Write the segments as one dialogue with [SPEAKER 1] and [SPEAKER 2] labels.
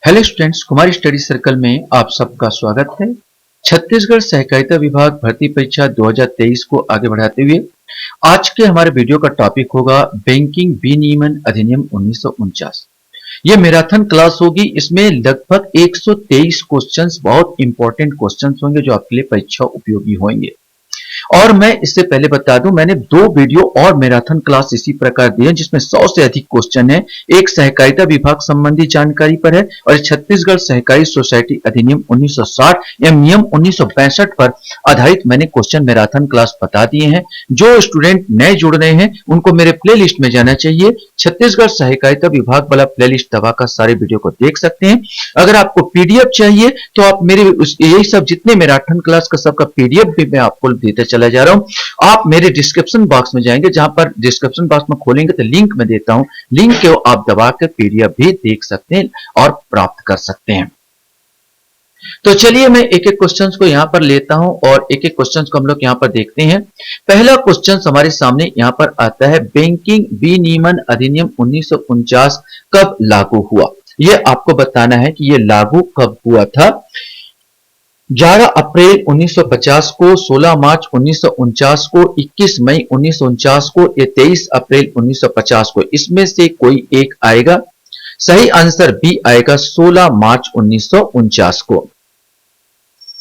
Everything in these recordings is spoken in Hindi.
[SPEAKER 1] Hello students, Kumar study circle में आप सबका स्वागत है। छत्तीसगढ़ सहकारिता विभाग भर्ती परीक्षा 2023 को आगे बढ़ाते हुए आज के हमारे वीडियो का टॉपिक होगा बैंकिंग विनियमन अधिनियम 1949। ये मैराथन क्लास होगी। इसमें लगभग 123 क्वेश्चंस, बहुत इंपॉर्टेंट क्वेश्चंस होंगे जो आपके लिए परीक्षा उपयोगी होंगे। और मैं इससे पहले बता दूं, मैंने 2 वीडियो और मैराथन क्लास इसी प्रकार दिए जिसमें 100 से अधिक क्वेश्चन है। एक सहकारिता विभाग संबंधी जानकारी पर है और छत्तीसगढ़ सहकारी सोसाइटी अधिनियम 1960 एवं नियम 1965 पर आधारित मैंने क्वेश्चन मैराथन क्लास बता दिए हैं। जो स्टूडेंट नए जुड़ रहे हैं उनको मेरे प्लेलिस्ट में जाना चाहिए। छत्तीसगढ़ सहकारिता विभाग वाला प्लेलिस्ट दबाकर सारे वीडियो को देख सकते हैं। अगर आपको पीडीएफ चाहिए तो आप मेरे यही सब जितने मैराथन क्लास का सबका पीडीएफ भी मैं आपको देते चला जा रहा हूं। आप मेरे डिस्क्रिप्शन बॉक्स में जाएंगे, जहां पर डिस्क्रिप्शन बॉक्स में खोलेंगे तो लिंक मैं देता हूं, लिंक को आप दबा कर पीडीएफ भी देख सकते हैं और प्राप्त कर सकते हैं। तो चलिए मैं एक एक क्वेश्चंस को यहां पर लेता हूं और एक एक क्वेश्चंस को हम लोग यहां पर देखते हैं। पहला क्वेश्चन हमारे सामने यहां पर आता है, बैंकिंग विनियमन अधिनियम 1949 कब लागू हुआ। यह आपको बताना है कि यह लागू कब हुआ था। 11 अप्रैल 1950 को, 16 मार्च 1949 को, 21 मई 1949 को या 23 अप्रैल 1950 को, इसमें से कोई एक आएगा। सही आंसर बी आएगा 16 मार्च 1949 को।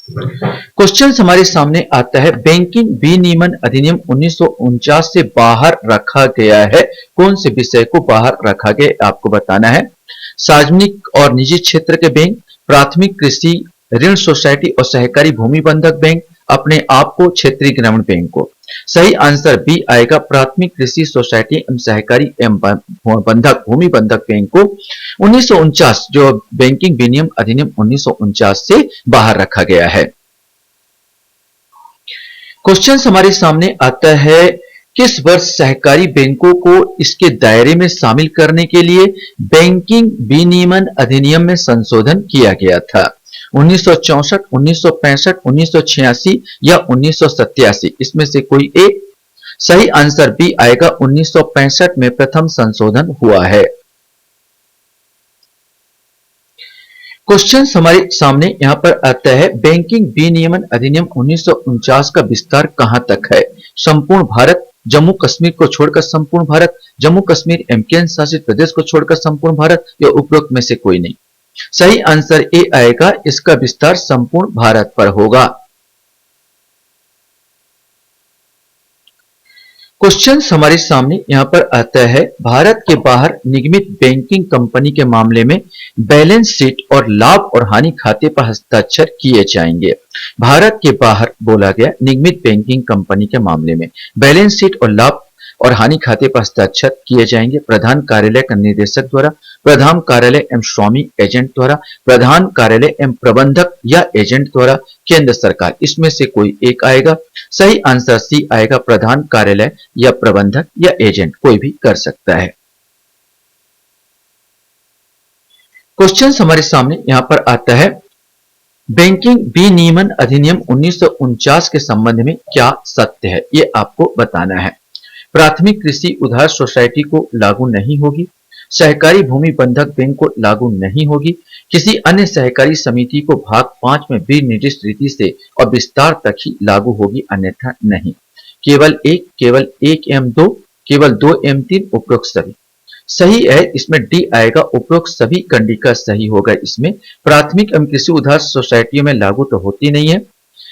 [SPEAKER 1] क्वेश्चन हमारे सामने आता है, बैंकिंग विनियमन अधिनियम 1949 से बाहर रखा गया है। कौन से विषय को बाहर रखा गया आपको बताना है। सार्वजनिक और निजी क्षेत्र के बैंक, प्राथमिक कृषि ऋण सोसाइटी और सहकारी भूमि बंधक बैंक, अपने आप को क्षेत्रीय ग्रामीण बैंक को। सही आंसर बी आएगा, प्राथमिक कृषि सोसाइटी एवं सहकारी एवं बंधक भूमि बंधक बैंक को 1949 जो बैंकिंग विनियम अधिनियम 1949 से बाहर रखा गया है। क्वेश्चन हमारे सामने आता है, किस वर्ष सहकारी बैंकों को इसके दायरे में शामिल करने के लिए बैंकिंग विनियमन अधिनियम में संशोधन किया गया था। 1964, 1965, 1986 या 1987, इसमें से कोई एक। सही आंसर बी आएगा, 1965 में प्रथम संशोधन हुआ है। क्वेश्चन हमारे सामने यहां पर आता है, बैंकिंग विनियमन अधिनियम 1949 का विस्तार कहां तक है। संपूर्ण भारत, जम्मू कश्मीर को छोड़कर संपूर्ण भारत, जम्मू कश्मीर एवं केंद्र शासित प्रदेश को छोड़कर संपूर्ण भारत या उपरोक्त में से कोई नहीं। सही आंसर ए आएगा, इसका विस्तार संपूर्ण भारत पर होगा। क्वेश्चन हमारे सामने यहां पर आता है, भारत के बाहर निगमित बैंकिंग कंपनी के मामले में बैलेंस शीट और लाभ और हानि खाते पर हस्ताक्षर किए जाएंगे। भारत के बाहर बोला गया निगमित बैंकिंग कंपनी के मामले में बैलेंस शीट और लाभ और हानि खाते पर हस्ताक्षर किए जाएंगे प्रधान कार्यालय का निदेशक द्वारा, प्रधान कार्यालय एवं स्वामी एजेंट द्वारा, प्रधान कार्यालय एवं प्रबंधक या एजेंट द्वारा, केंद्र सरकार। इसमें से कोई एक आएगा। सही आंसर सी आएगा, प्रधान कार्यालय या प्रबंधक या एजेंट, कोई भी कर सकता है। क्वेश्चन हमारे सामने यहां पर आता है, बैंकिंग विनियमन अधिनियम 1949 के संबंध में क्या सत्य है, ये आपको बताना है। प्राथमिक कृषि उधार सोसाइटी को लागू नहीं होगी, सहकारी भूमि बंधक बैंक को लागू नहीं होगी, किसी अन्य सहकारी समिति को भाग 5 में विनिर्दिष्ट रीति से और विस्तार तक ही लागू होगी, अन्यथा नहीं। केवल एक एम 2, केवल 2 एम 3, उपरोक्त सभी। सही है, इसमें डी आएगा, उपरोक्त सभी कंडिका सही होगा। इसमें प्राथमिक एवं कृषि उधार सोसाइटियों में लागू तो होती नहीं है,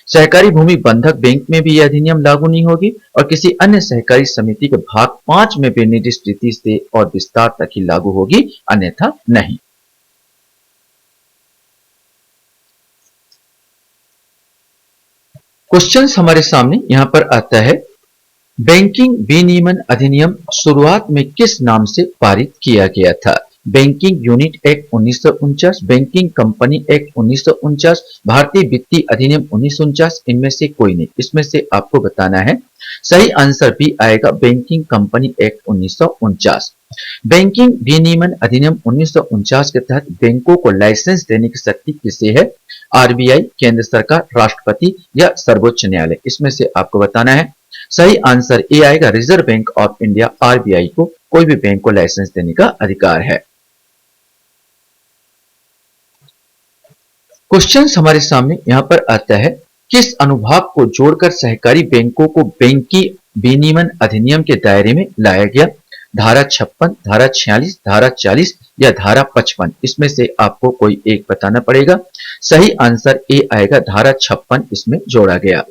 [SPEAKER 1] सहकारी भूमि बंधक बैंक में भी यह अधिनियम लागू नहीं होगी और किसी अन्य सहकारी समिति के भाग 5 में विनिर्दिष्ट रीति से और विस्तार तक ही लागू होगी, अन्यथा नहीं। क्वेश्चन हमारे सामने यहां पर आता है, बैंकिंग विनियमन अधिनियम शुरुआत में किस नाम से पारित किया गया था। Banking unit act 1949, banking company act 1949, भारतीय वित्तीय अधिनियम 1949, इनमें से कोई नहीं। इसमें से आपको बताना है। सही आंसर भी आएगा, बैंकिंग कंपनी एक्ट 1949। बैंकिंग विनियमन अधिनियम 1949 के तहत बैंकों को लाइसेंस देने की शक्ति किसे है। आरबीआई, केंद्र सरकार, राष्ट्रपति या सर्वोच्च न्यायालय। इसमें से आपको बताना है। सही आंसर ए आएगा, reserve bank of India RBI को कोई भी बैंक को लाइसेंस देने का अधिकार है। क्वेश्चन हमारे सामने यहाँ पर आता है, किस अनुभाग को जोड़कर सहकारी बैंकों को बैंकिंग विनियमन अधिनियम के दायरे में लाया गया? धारा 56, धारा 46, धारा 40 या धारा 55, इसमें से आपको कोई एक बताना पड़ेगा। सही आंसर ए आएगा, धारा 56 इसमें जोड़ा गया।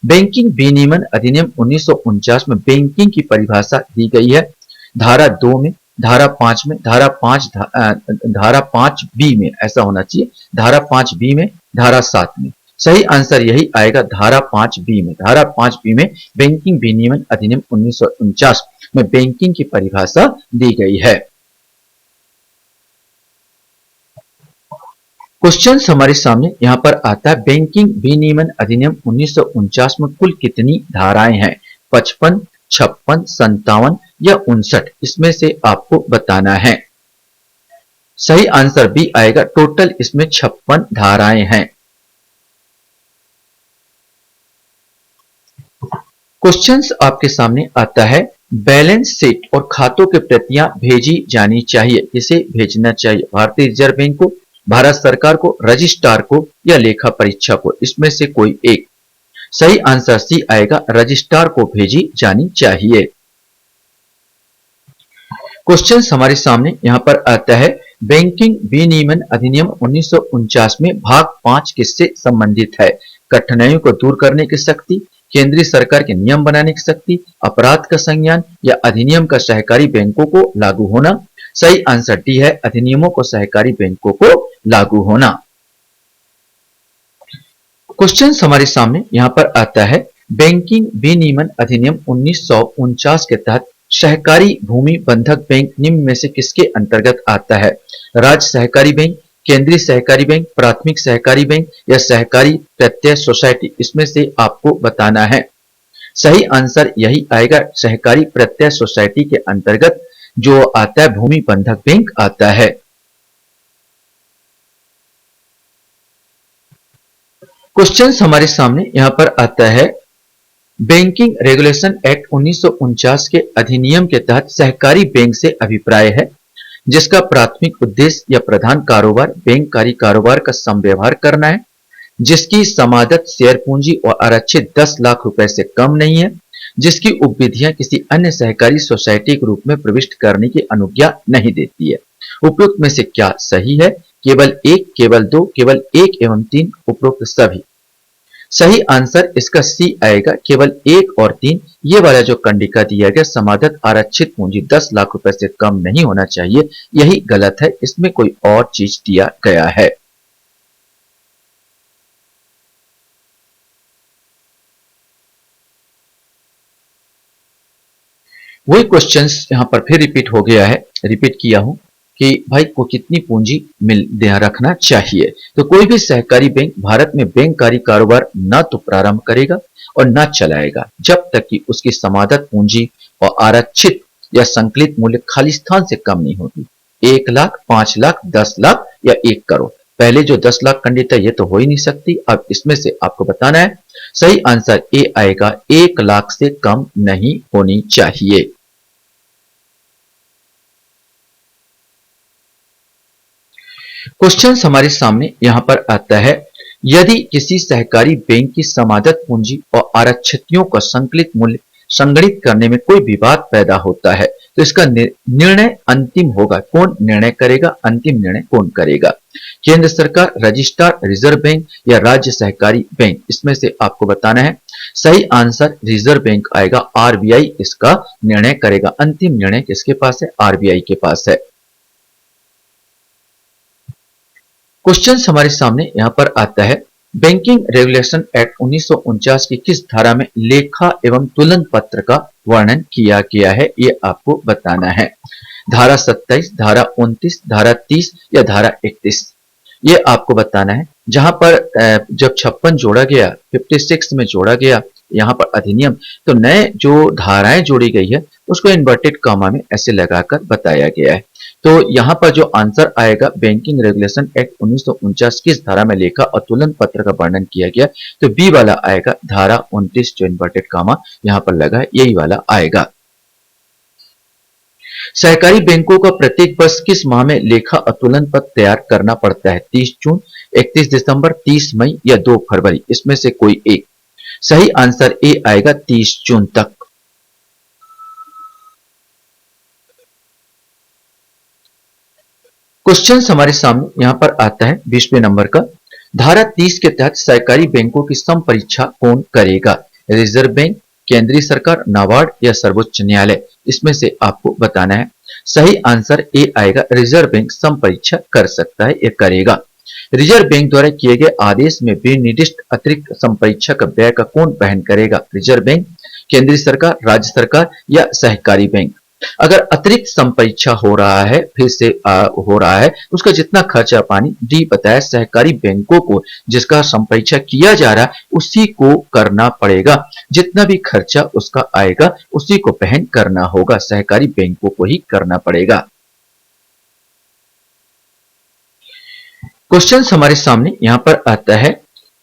[SPEAKER 1] बैंकिंग विनियमन अधिनियम 1949 में बैंकिंग की परिभाषा दी गई है धारा 2 में, धारा 5 में, धारा 5 बी में, ऐसा होना चाहिए, धारा 5 बी में, धारा 7 में। सही आंसर यही आएगा, धारा 5 बी में। धारा 5 बी में बैंकिंग विनियमन अधिनियम 1949 में बैंकिंग की परिभाषा दी गई है। क्वेश्चन हमारे सामने यहाँ पर आता है, बैंकिंग विनियमन अधिनियम 1949 में कुल कितनी धाराएं हैं? 55, 56, 57 या 59, इसमें से आपको बताना है। सही आंसर बी आएगा, टोटल इसमें 56 धाराएं हैं। क्वेश्चंस आपके सामने आता है, बैलेंस शीट और खातों की प्रतियां भेजी जानी चाहिए। किसे भेजना चाहिए? भारतीय रिजर्व बैंक को, भारत सरकार को, रजिस्ट्रार को या लेखा परीक्षक को, इसमें से कोई एक। सही आंसर सी आएगा, रजिस्ट्रार को भेजी जानी चाहिए। क्वेश्चन हमारे सामने यहां पर आता है, बैंकिंग विनियमन अधिनियम 1949 में भाग 5 किससे संबंधित है? कठिनाइयों को दूर करने की शक्ति, केंद्रीय सरकार के नियम बनाने की शक्ति, अपराध का संज्ञान या अधिनियम का सहकारी बैंकों को लागू होना। सही आंसर डी है, अधिनियमों को सहकारी बैंकों को लागू होना। क्वेश्चन हमारे सामने यहां पर आता है, बैंकिंग विनियमन अधिनियम 1949 के तहत सहकारी भूमि बंधक बैंक निम्न में से किसके अंतर्गत आता है? राज्य सहकारी बैंक, केंद्रीय सहकारी बैंक, प्राथमिक सहकारी बैंक या सहकारी प्रत्यय सोसाइटी, इसमें से आपको बताना है। सही आंसर यही आएगा, सहकारी प्रत्यय सोसाइटी के अंतर्गत जो आता है भूमि बंधक बैंक आता है। क्वेश्चन हमारे सामने यहां पर आता है, बैंकिंग रेगुलेशन एक्ट 1949 के अधिनियम के तहत सहकारी बैंक से अभिप्राय है जिसका प्राथमिक उद्देश्य या प्रधान कारोबार बैंककारी कारोबार का समव्यवहार करना है, जिसकी समादत शेयर पूंजी और आरक्षित 10 लाख रुपए से कम नहीं है, जिसकी उपविधियां किसी अन्य सहकारी सोसाइटी के रूप में प्रविष्ट करने की अनुज्ञा नहीं देती है। उपयुक्त में से क्या सही है? केवल एक, केवल दो, केवल एक एवं तीन, उपरोक्त सभी। सही आंसर इसका सी आएगा, केवल एक और तीन। ये वाला जो कंडिका दिया गया, समादत आरक्षित पूंजी 10 लाख रुपए से कम नहीं होना चाहिए, यही गलत है, इसमें कोई और चीज दिया गया है। वही क्वेश्चंस यहां पर फिर रिपीट हो गया है, रिपीट किया हूं कि भाई को कितनी पूंजी रखना चाहिए। तो कोई भी सहकारी बैंक भारत में बैंककारी कारोबार न तो प्रारंभ करेगा और न चलाएगा जब तक कि उसकी समादत पूंजी और आरक्षित या संकलित मूल्य खालिस्तान से कम नहीं होगी। 1 लाख, 5 लाख, 10 लाख या 1 करोड़। पहले जो 10 लाख कंडिता ये तो हो ही नहीं सकती। अब इसमें से आपको बताना है। सही आंसर ए आएगा, 1 लाख से कम नहीं होनी चाहिए। क्वेश्चन हमारे सामने यहां पर आता है, यदि किसी सहकारी बैंक की समादत पूंजी और आरक्षितों का संकलित मूल्य संगणित करने में कोई विवाद पैदा होता है तो इसका निर्णय अंतिम होगा। कौन निर्णय करेगा? अंतिम निर्णय कौन करेगा? केंद्र सरकार, रजिस्ट्रार, रिजर्व बैंक या राज्य सहकारी बैंक, इसमें से आपको बताना है। सही आंसर रिजर्व बैंक आएगा, आरबीआई इसका निर्णय करेगा। अंतिम निर्णय किसके पास है? आरबीआई के पास है। क्वेश्चन हमारे सामने यहां पर आता है, बैंकिंग रेगुलेशन एक्ट 1949 की किस धारा में लेखा एवं तुलन पत्र का वर्णन किया गया है? ये आपको बताना है। धारा 27, धारा 29, धारा 30 या धारा 31, ये आपको बताना है। जहां पर जब 56 जोड़ा गया, 56 में जोड़ा गया यहां पर अधिनियम, तो नए जो धाराएं जोड़ी गई है उसको इन्वर्टेड कॉमा में ऐसे लगाकर बताया गया है। तो यहां पर जो आंसर आएगा, बैंकिंग रेगुलेशन एक्ट 1949 किस धारा में लेखा और तुलन पत्र का वर्णन किया गया, तो बी वाला आएगा, धारा 29 जो इन्वर्टेड कॉमा यहां पर लगा है, यही वाला आएगा। सहकारी बैंकों का प्रत्येक वर्ष किस माह में लेखा अतुलन पत्र तैयार करना पड़ता है? 30 जून, 31 दिसंबर, 30 मई या 2 फरवरी? इसमें से कोई एक। सही आंसर ए आएगा 30 जून तक। क्वेश्चन हमारे सामने यहां पर आता है 20वें नंबर का। धारा 30 के तहत सहकारी बैंकों की सम परीक्षा कौन करेगा? रिजर्व बैंक, केंद्रीय सरकार, नाबार्ड या सर्वोच्च न्यायालय? इसमें से आपको बताना है। सही आंसर ए आएगा, रिजर्व बैंक सम परीक्षा कर सकता है, ये करेगा। रिजर्व बैंक द्वारा किए गए आदेश में विनिर्दिष्ट अतिरिक्त सम परीक्षा का व्यय का कौन वहन करेगा? रिजर्व बैंक, केंद्रीय सरकार, राज्य सरकार या सहकारी बैंक? अगर अतिरिक्त सम परीक्षा हो रहा है, फिर से हो रहा है, उसका जितना खर्चा पानी डी बताया सहकारी बैंकों को, जिसका सम परीक्षा किया जा रहा है उसी को करना पड़ेगा। जितना भी खर्चा उसका आएगा उसी को वहन करना होगा, सहकारी बैंकों को ही करना पड़ेगा। क्वेश्चन हमारे सामने यहां पर आता है,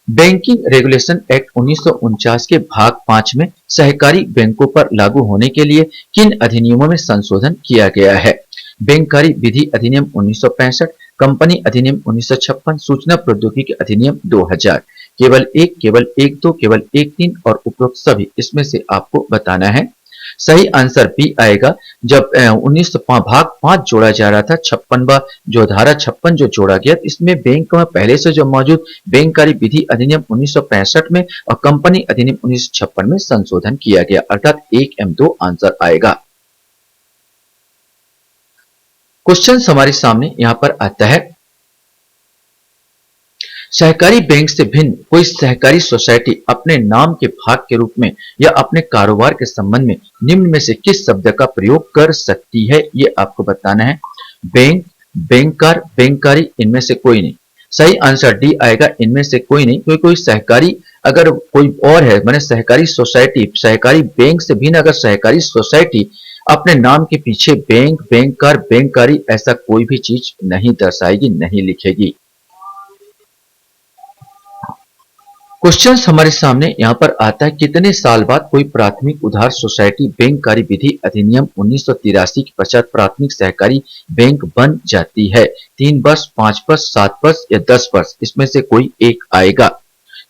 [SPEAKER 1] बैंकिंग रेगुलेशन एक्ट 1949 के भाग 5 में सहकारी बैंकों पर लागू होने के लिए किन अधिनियमों में संशोधन किया गया है? बैंककारी विधि अधिनियम 1965, कंपनी अधिनियम 1956, सूचना प्रौद्योगिकी अधिनियम 2000? केवल एक दो, केवल एक तीन और उपरोक्त सभी? इसमें से आपको बताना है। सही आंसर बी आएगा। जब 19 भाग 5 जोड़ा जा रहा था, 56वां जो धारा 56 जो जोड़ा गया, इसमें बैंक में पहले से जो मौजूद बैंककारी विधि अधिनियम 1965 में और कंपनी अधिनियम 1956 में संशोधन किया गया, अर्थात 1 एम 2 आंसर आएगा। क्वेश्चन हमारे सामने यहां पर आता है, सहकारी बैंक से भिन्न कोई सहकारी सोसाइटी अपने नाम के भाग के रूप में या अपने कारोबार के संबंध में निम्न में से किस शब्द का प्रयोग कर सकती है? ये आपको बताना है। बैंक, बैंकर, बैंकारी? इनमें से कोई नहीं। सही आंसर डी आएगा, इनमें से कोई नहीं। कोई सहकारी अगर कोई और है, माने सहकारी सोसाइटी, सहकारी बैंक से भिन्न अगर सहकारी सोसाइटी अपने नाम के पीछे बैंक, बैंकर, बैंकारी ऐसा कोई भी चीज नहीं दर्शाएगी, नहीं लिखेगी। क्वेश्चन हमारे सामने यहां पर आता है, कितने साल बाद कोई प्राथमिक उधार सोसाइटी बैंककारी विधि अधिनियम 1983 के पश्चात प्राथमिक सहकारी बैंक बन जाती है? 3 वर्ष, 5 वर्ष, 7 वर्ष या 10 वर्ष? इसमें से कोई एक आएगा।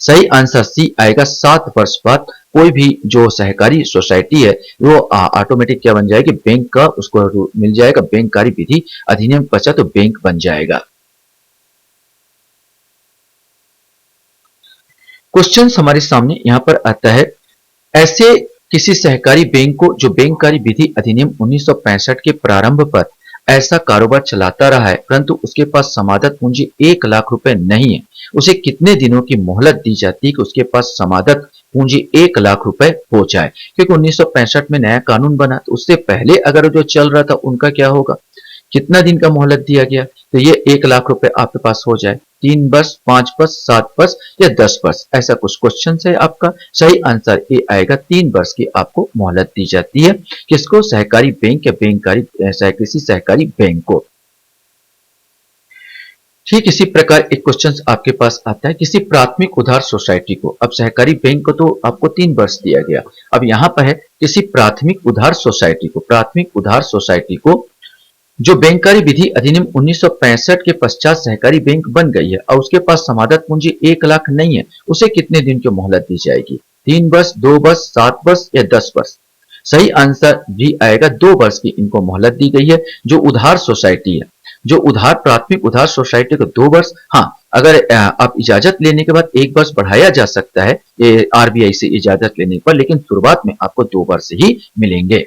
[SPEAKER 1] सही आंसर सी आएगा, 7 वर्ष बाद कोई भी जो सहकारी सोसाइटी है वो ऑटोमेटिक क्या बन जाएगी? बैंक का उसको मिल जाएगा बैंककारी विधि अधिनियम पश्चात तो बैंक बन जाएगा। क्वेश्चन हमारे सामने यहां पर आता है, ऐसे किसी सहकारी बैंक को जो बैंककारी विधि अधिनियम 1965 के प्रारंभ पर ऐसा कारोबार चलाता रहा है परंतु उसके पास समादत पूंजी 1 लाख रुपए नहीं है, उसे कितने दिनों की मोहलत दी जाती है कि उसके पास समादत पूंजी 1 लाख रुपए हो जाए? क्योंकि 1965 में नया कानून बना, तो उससे पहले अगर जो चल रहा था उनका क्या होगा? कितना दिन का मोहलत दिया गया? तो ये 1 लाख रुपए आपके पास हो जाए। 3 वर्ष, 5 वर्ष, 7 वर्ष या 10 वर्ष? ऐसा कुछ क्वेश्चन है आपका। सही आंसर ए आएगा, 3 वर्ष की आपको मोहलत दी जाती है। किसको? सहकारी बैंक या बैंककारी किसी सहकारी बैंक को। ठीक इसी प्रकार एक क्वेश्चन आपके पास आता है, किसी प्राथमिक उधार सोसाइटी को, अब सहकारी बैंक को तो आपको 3 वर्ष दिया गया, अब यहां पर है किसी प्राथमिक उधार सोसाइटी को, प्राथमिक उधार सोसाइटी को जो बैंककारी विधि अधिनियम 1965 के पश्चात सहकारी बैंक बन गई है और उसके पास समादत पूंजी 1 लाख नहीं है, उसे कितने दिन की मोहलत दी जाएगी? 3 वर्ष, 2 वर्ष, 7 वर्ष या 10 वर्ष? सही आंसर जी आएगा, 2 वर्ष की इनको मोहलत दी गई है। जो उधार सोसाइटी है, जो उधार प्राथमिक उधार सोसाइटी को 2 वर्ष, हाँ अगर आप इजाजत लेने के बाद 1 वर्ष बढ़ाया जा सकता है ये आरबीआई से इजाजत लेने पर, लेकिन शुरुआत में आपको 2 वर्ष ही मिलेंगे।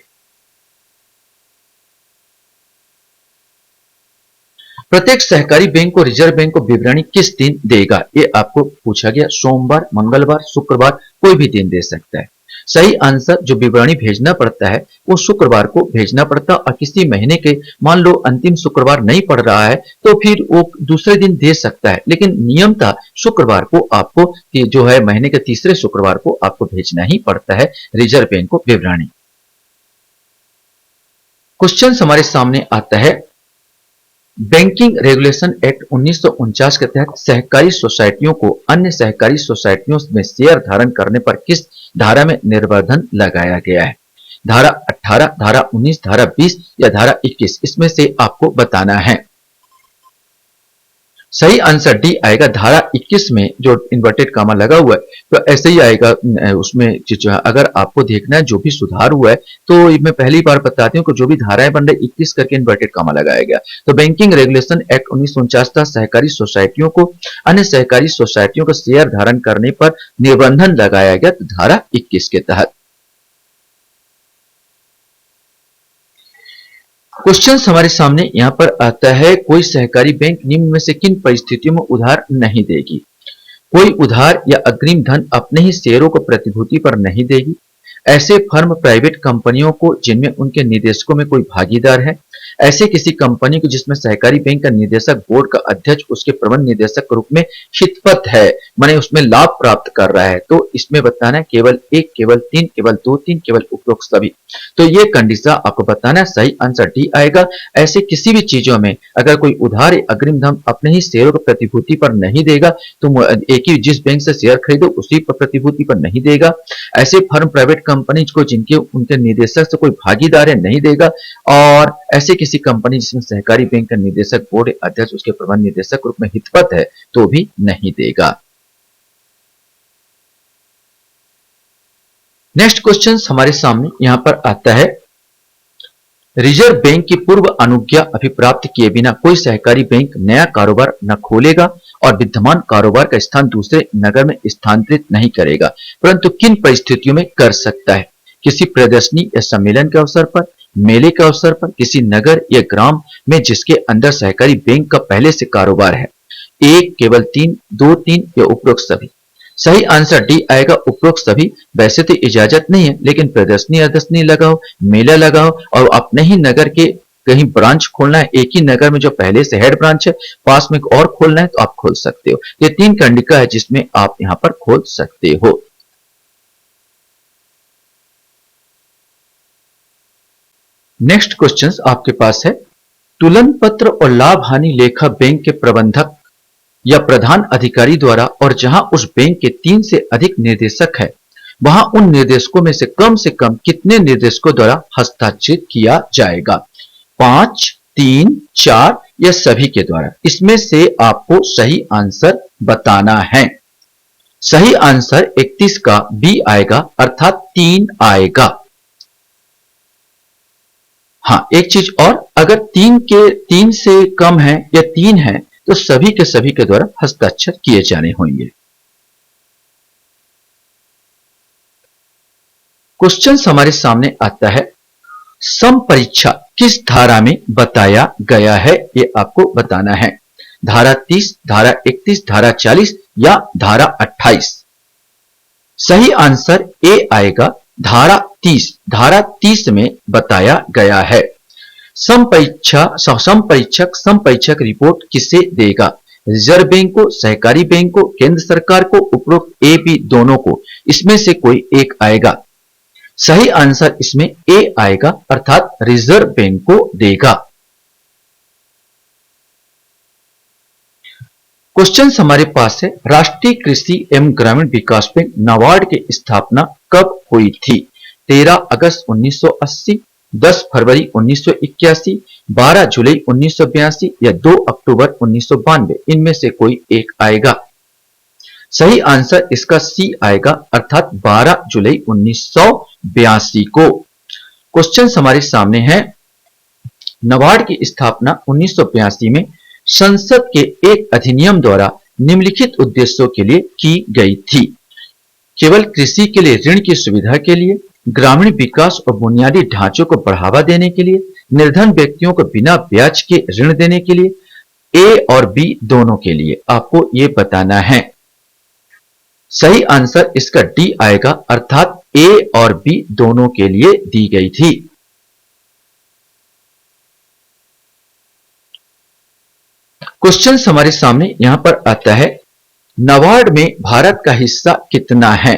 [SPEAKER 1] प्रत्येक सहकारी बैंक को रिजर्व बैंक को विवरणी किस दिन देगा? ये आपको पूछा गया। सोमवार, मंगलवार, शुक्रवार, कोई भी दिन दे सकता है। सही आंसर जो विवरणी भेजना पड़ता है वो शुक्रवार को भेजना पड़ता है, और किसी महीने के मान लो अंतिम शुक्रवार नहीं पड़ रहा है तो फिर वो दूसरे दिन दे सकता है, लेकिन नियमतः शुक्रवार को आपको जो है महीने के तीसरे शुक्रवार को आपको भेजना ही पड़ता है रिजर्व बैंक को विवरणी। क्वेश्चन हमारे सामने आता है, बैंकिंग रेगुलेशन एक्ट 1949 के तहत सहकारी सोसाइटियों को अन्य सहकारी सोसाइटियों में शेयर धारण करने पर किस धारा में निर्बंधन लगाया गया है? धारा धारा, धारा 19, धारा 20 या धारा 21, इसमें से आपको बताना है। सही आंसर डी आएगा। धारा 21 में जो इन्वर्टेड कामा लगा हुआ है तो ऐसे ही आएगा। उसमें जो है अगर आपको देखना है जो भी सुधार हुआ है तो मैं पहली बार बताती हूँ कि जो भी धाराएं बन रही 21 करके इन्वर्टेड कामा लगाया गया। तो बैंकिंग रेगुलेशन एक्ट 1949 था सहकारी सोसाइटियों को अन्य सहकारी सोसाइटियों का शेयर धारण करने पर निर्बंधन लगाया गया, तो धारा 21 के तहत। क्वेश्चन हमारे सामने यहां पर आता है, कोई सहकारी बैंक निम्न में से किन परिस्थितियों में उधार नहीं देगी? कोई उधार या अग्रिम धन अपने ही शेयरों को प्रतिभूति पर नहीं देगी। ऐसे फर्म प्राइवेट कंपनियों को जिनमें उनके निदेशकों में कोई भागीदार है। ऐसे किसी कंपनी को जिसमें सहकारी बैंक का निदेशक बोर्ड का अध्यक्ष उसके प्रबंध निदेशक के रूप में हितपत है, माने उसमें लाभ प्राप्त कर रहा है। तो इसमें बताना है केवल 1, केवल 3, केवल 2, 3, केवल उपरोक्त सभी। तो ये कंडीशन आपको बताना है। सही आंसर डी आएगा। ऐसे किसी भी चीजों में अगर कोई उधार या अग्रिम धन अपने ही शेयरों को प्रतिभूति पर नहीं देगा तो एक ही जिस बैंक से शेयर खरीदो उसी पर प्रतिभूति पर नहीं देगा। ऐसे फर्म प्राइवेट कंपनी को जिनके उनके निदेशक से कोई भागीदार है नहीं देगा। और ऐसे किसी कंपनी जिसमें सहकारी बैंक का निदेशक बोर्ड अध्यक्ष उसके प्रबंध निदेशक के रूप में हितपत है तो भी नहीं देगा। नेक्स्ट क्वेश्चन हमारे सामने यहां पर आता है, रिजर्व बैंक की पूर्व अनुज्ञा अभिप्राप्त किए बिना कोई सहकारी बैंक नया कारोबार न खोलेगा और विद्यमान कारोबार का स्थान दूसरे नगर में स्थानांतरित नहीं करेगा, परंतु किन परिस्थितियों में कर सकता है? किसी प्रदर्शनी या सम्मेलन के अवसर पर, मेले के अवसर पर, किसी नगर या ग्राम में जिसके अंदर सहकारी बैंक का पहले से कारोबार है। 1, केवल 3, 2, 3 या उपरोक्त सभी। सही आंसर डी आएगा, उपरोक्त सभी। वैसे तो इजाजत नहीं है लेकिन प्रदर्शनी अदर्शनी लगाओ, मेला लगाओ और अपने ही नगर के कहीं ब्रांच खोलना है, एक ही नगर में जो पहले से हेड ब्रांच है पास में और खोलना है तो आप खोल सकते हो। ये 3 कंडिका है जिसमें आप यहां पर खोल सकते हो। नेक्स्ट क्वेश्चन आपके पास है, तुलन पत्र और लाभ हानि लेखा बैंक के प्रबंधक या प्रधान अधिकारी द्वारा और जहां उस बैंक के 3 से अधिक निर्देशक है वहां उन निर्देशकों में से कम कितने निर्देशकों द्वारा हस्ताक्षरित किया जाएगा? 5, 3, 4 या सभी के द्वारा। इसमें से आपको सही आंसर बताना है। सही आंसर 31 का बी आएगा, अर्थात 3 आएगा। हाँ, एक चीज और, अगर 3 से कम है या 3 है तो सभी के द्वारा हस्ताक्षर किए जाने होंगे। क्वेश्चन हमारे सामने आता है, समपरीक्षा किस धारा में बताया गया है? ये आपको बताना है। धारा 30, धारा 31, धारा 40 या धारा 28। सही आंसर ए आएगा, धारा 30। धारा 30 में बताया गया है। समपरीक्षक रिपोर्ट किसे देगा? रिजर्व बैंक को, सहकारी बैंक को, केंद्र सरकार को, उपरोक्त ए बी दोनों को। इसमें से कोई एक आएगा। सही आंसर इसमें ए आएगा, अर्थात रिजर्व बैंक को देगा। क्वेश्चन हमारे पास है, राष्ट्रीय कृषि एवं ग्रामीण विकास बैंक नाबार्ड की स्थापना कब हुई थी? 13 अगस्त 1980, 10 फरवरी 1981, 12 जुलाई 1982 या 2 अक्टूबर 1992। इनमें से कोई एक आएगा। सही आंसर इसका सी आएगा, अर्थात 12 जुलाई 1982 को। क्वेश्चन हमारे सामने है, नाबार्ड की स्थापना 1982 में संसद के एक अधिनियम द्वारा निम्नलिखित उद्देश्यों के लिए की गई थी। केवल कृषि के लिए ऋण की सुविधा के लिए, ग्रामीण विकास और बुनियादी ढांचों को बढ़ावा देने के लिए, निर्धन व्यक्तियों को बिना ब्याज के ऋण देने के लिए, ए और बी दोनों के लिए। आपको ये बताना है। सही आंसर इसका डी आएगा, अर्थात ए और बी दोनों के लिए दी गई थी। क्वेश्चन हमारे सामने यहां पर आता है, नाबार्ड में भारत का हिस्सा कितना है?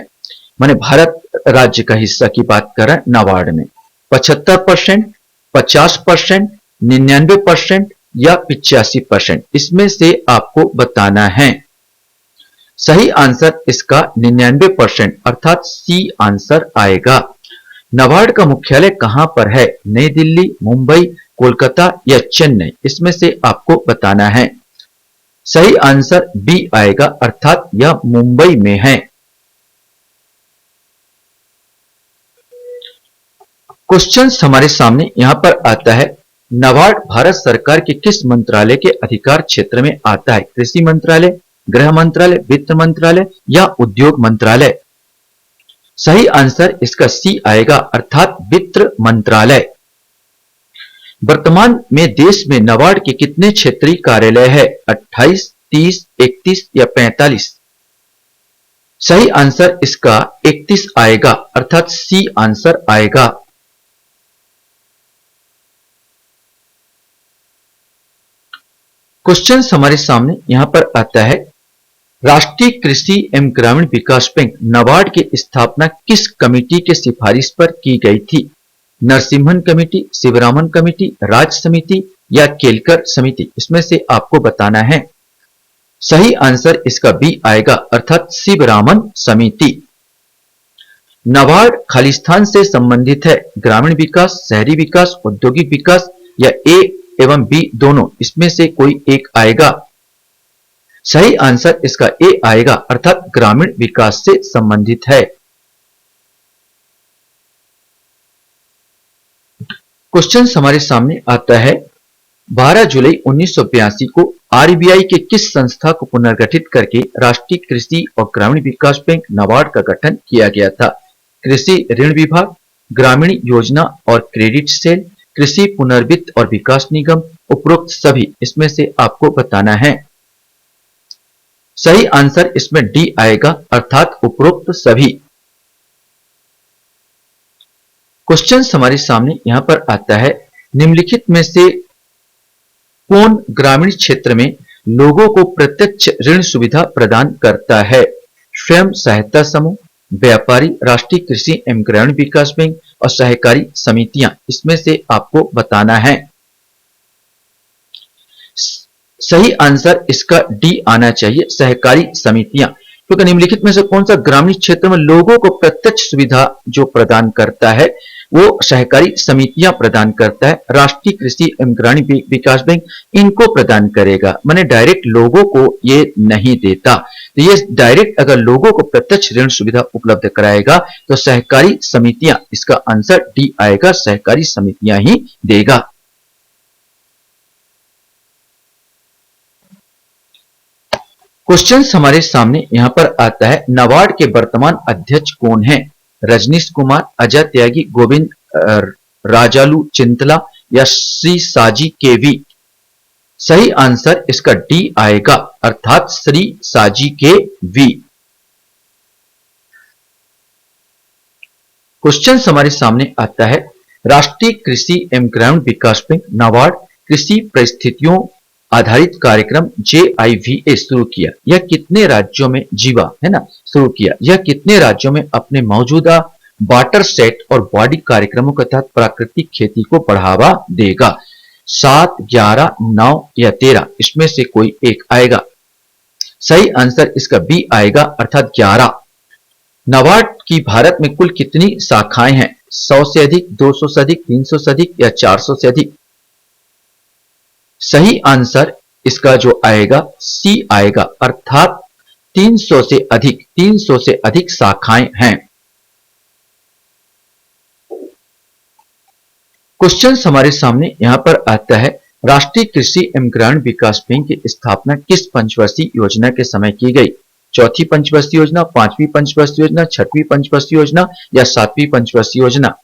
[SPEAKER 1] माने भारत राज्य का हिस्सा की बात कर रहे हैं नाबार्ड में। 75%, 50%, 99% या 85%। इसमें से आपको बताना है। सही आंसर इसका 99% अर्थात सी आंसर आएगा। नाबार्ड का मुख्यालय कहां पर है? नई दिल्ली, मुंबई, कोलकाता या चेन्नई? इसमें से आपको बताना है। सही आंसर बी आएगा, अर्थात यह मुंबई में है। क्वेश्चन हमारे सामने यहां पर आता है, नाबार्ड भारत सरकार के किस मंत्रालय के अधिकार क्षेत्र में आता है? कृषि मंत्रालय, गृह मंत्रालय, वित्त मंत्रालय या उद्योग मंत्रालय? सही आंसर इसका सी आएगा, अर्थात वित्त मंत्रालय। वर्तमान में देश में नाबार्ड के कितने क्षेत्रीय कार्यालय है? 28, 30, 31 या 45? सही आंसर इसका 31 आएगा, अर्थात सी आंसर आएगा। क्वेश्चन हमारे सामने यहां पर आता है, राष्ट्रीय कृषि एवं ग्रामीण विकास बैंक नाबार्ड की स्थापना किस कमेटी के सिफारिश पर की गई थी? नरसिम्हन कमेटी, शिवरामन कमेटी, राज समिति या केलकर समिति? इसमें से आपको बताना है। सही आंसर इसका बी आएगा, अर्थात शिवरामन समिति। नाबार्ड खालिस्तान से संबंधित है? ग्रामीण विकास, शहरी विकास, औद्योगिक विकास या ए एवं बी दोनों? इसमें से कोई एक आएगा। सही आंसर इसका ए आएगा, अर्थात ग्रामीण विकास से संबंधित है। क्वेश्चन हमारे सामने आता है, 12 जुलाई 1982 को आरबीआई के किस संस्था को पुनर्गठित करके राष्ट्रीय कृषि और ग्रामीण विकास बैंक नाबार्ड का गठन किया गया था? कृषि ऋण विभाग, ग्रामीण योजना और क्रेडिट सेल, कृषि पुनर्वित्त और विकास निगम, उपरोक्त सभी? इसमें से आपको बताना है। सही आंसर इसमें डी आएगा, अर्थात उपरोक्त सभी। क्वेश्चन हमारे सामने यहां पर आता है, निम्नलिखित में से कौन ग्रामीण क्षेत्र में लोगों को प्रत्यक्ष ऋण सुविधा प्रदान करता है? स्वयं सहायता समूह, व्यापारी, राष्ट्रीय कृषि एवं ग्रामीण विकास बैंक और सहकारी समितियां? इसमें से आपको बताना है। सही आंसर इसका डी आना चाहिए, सहकारी समितियां। क्योंकि निम्नलिखित में से कौन सा ग्रामीण क्षेत्र में लोगों को प्रत्यक्ष सुविधा जो प्रदान करता है वो सहकारी समितियां प्रदान करता है। राष्ट्रीय कृषि एवं ग्रामीण विकास बैंक इनको प्रदान करेगा, माने डायरेक्ट लोगों को ये नहीं देता। तो ये डायरेक्ट अगर लोगों को प्रत्यक्ष ऋण सुविधा उपलब्ध कराएगा तो सहकारी समितियां, इसका आंसर डी आएगा, सहकारी समितियां ही देगा। क्वेश्चन हमारे सामने यहां पर आता है, नाबार्ड के वर्तमान अध्यक्ष कौन है? रजनीश कुमार, अजय त्यागी, गोविंद राजालू चिंतला या श्री साजी केवी? सही आंसर इसका डी आएगा, अर्थात श्री साजी के वी। क्वेश्चन हमारे सामने आता है, राष्ट्रीय कृषि एवं ग्रामीण विकास बैंक नाबार्ड कृषि परिस्थितियों आधारित कार्यक्रम JIVA शुरू किया, यह कितने राज्यों में जीवा है ना शुरू किया, यह कितने राज्यों में अपने मौजूदा वाटर सेट और बॉडी कार्यक्रमों के तहत प्राकृतिक खेती को बढ़ावा देगा? 7, 11, 9 या 13? इसमें से कोई एक आएगा। सही आंसर इसका बी आएगा, अर्थात 11। नाबार्ड की भारत में कुल कितनी शाखाएं हैं? 100 से अधिक, 200 से अधिक, 300 से अधिक या 400 से अधिक? सही आंसर इसका जो आएगा सी आएगा, अर्थात 300 से अधिक, 300 से अधिक शाखाएं हैं। क्वेश्चन हमारे सामने यहां पर आता है, राष्ट्रीय कृषि एवं ग्रामीण विकास बैंक की स्थापना किस पंचवर्षीय योजना के समय की गई? चौथी पंचवर्षीय योजना, पांचवी पंचवर्षीय योजना, छठवीं पंचवर्षीय योजना या सातवीं पंचवर्षीय योजना?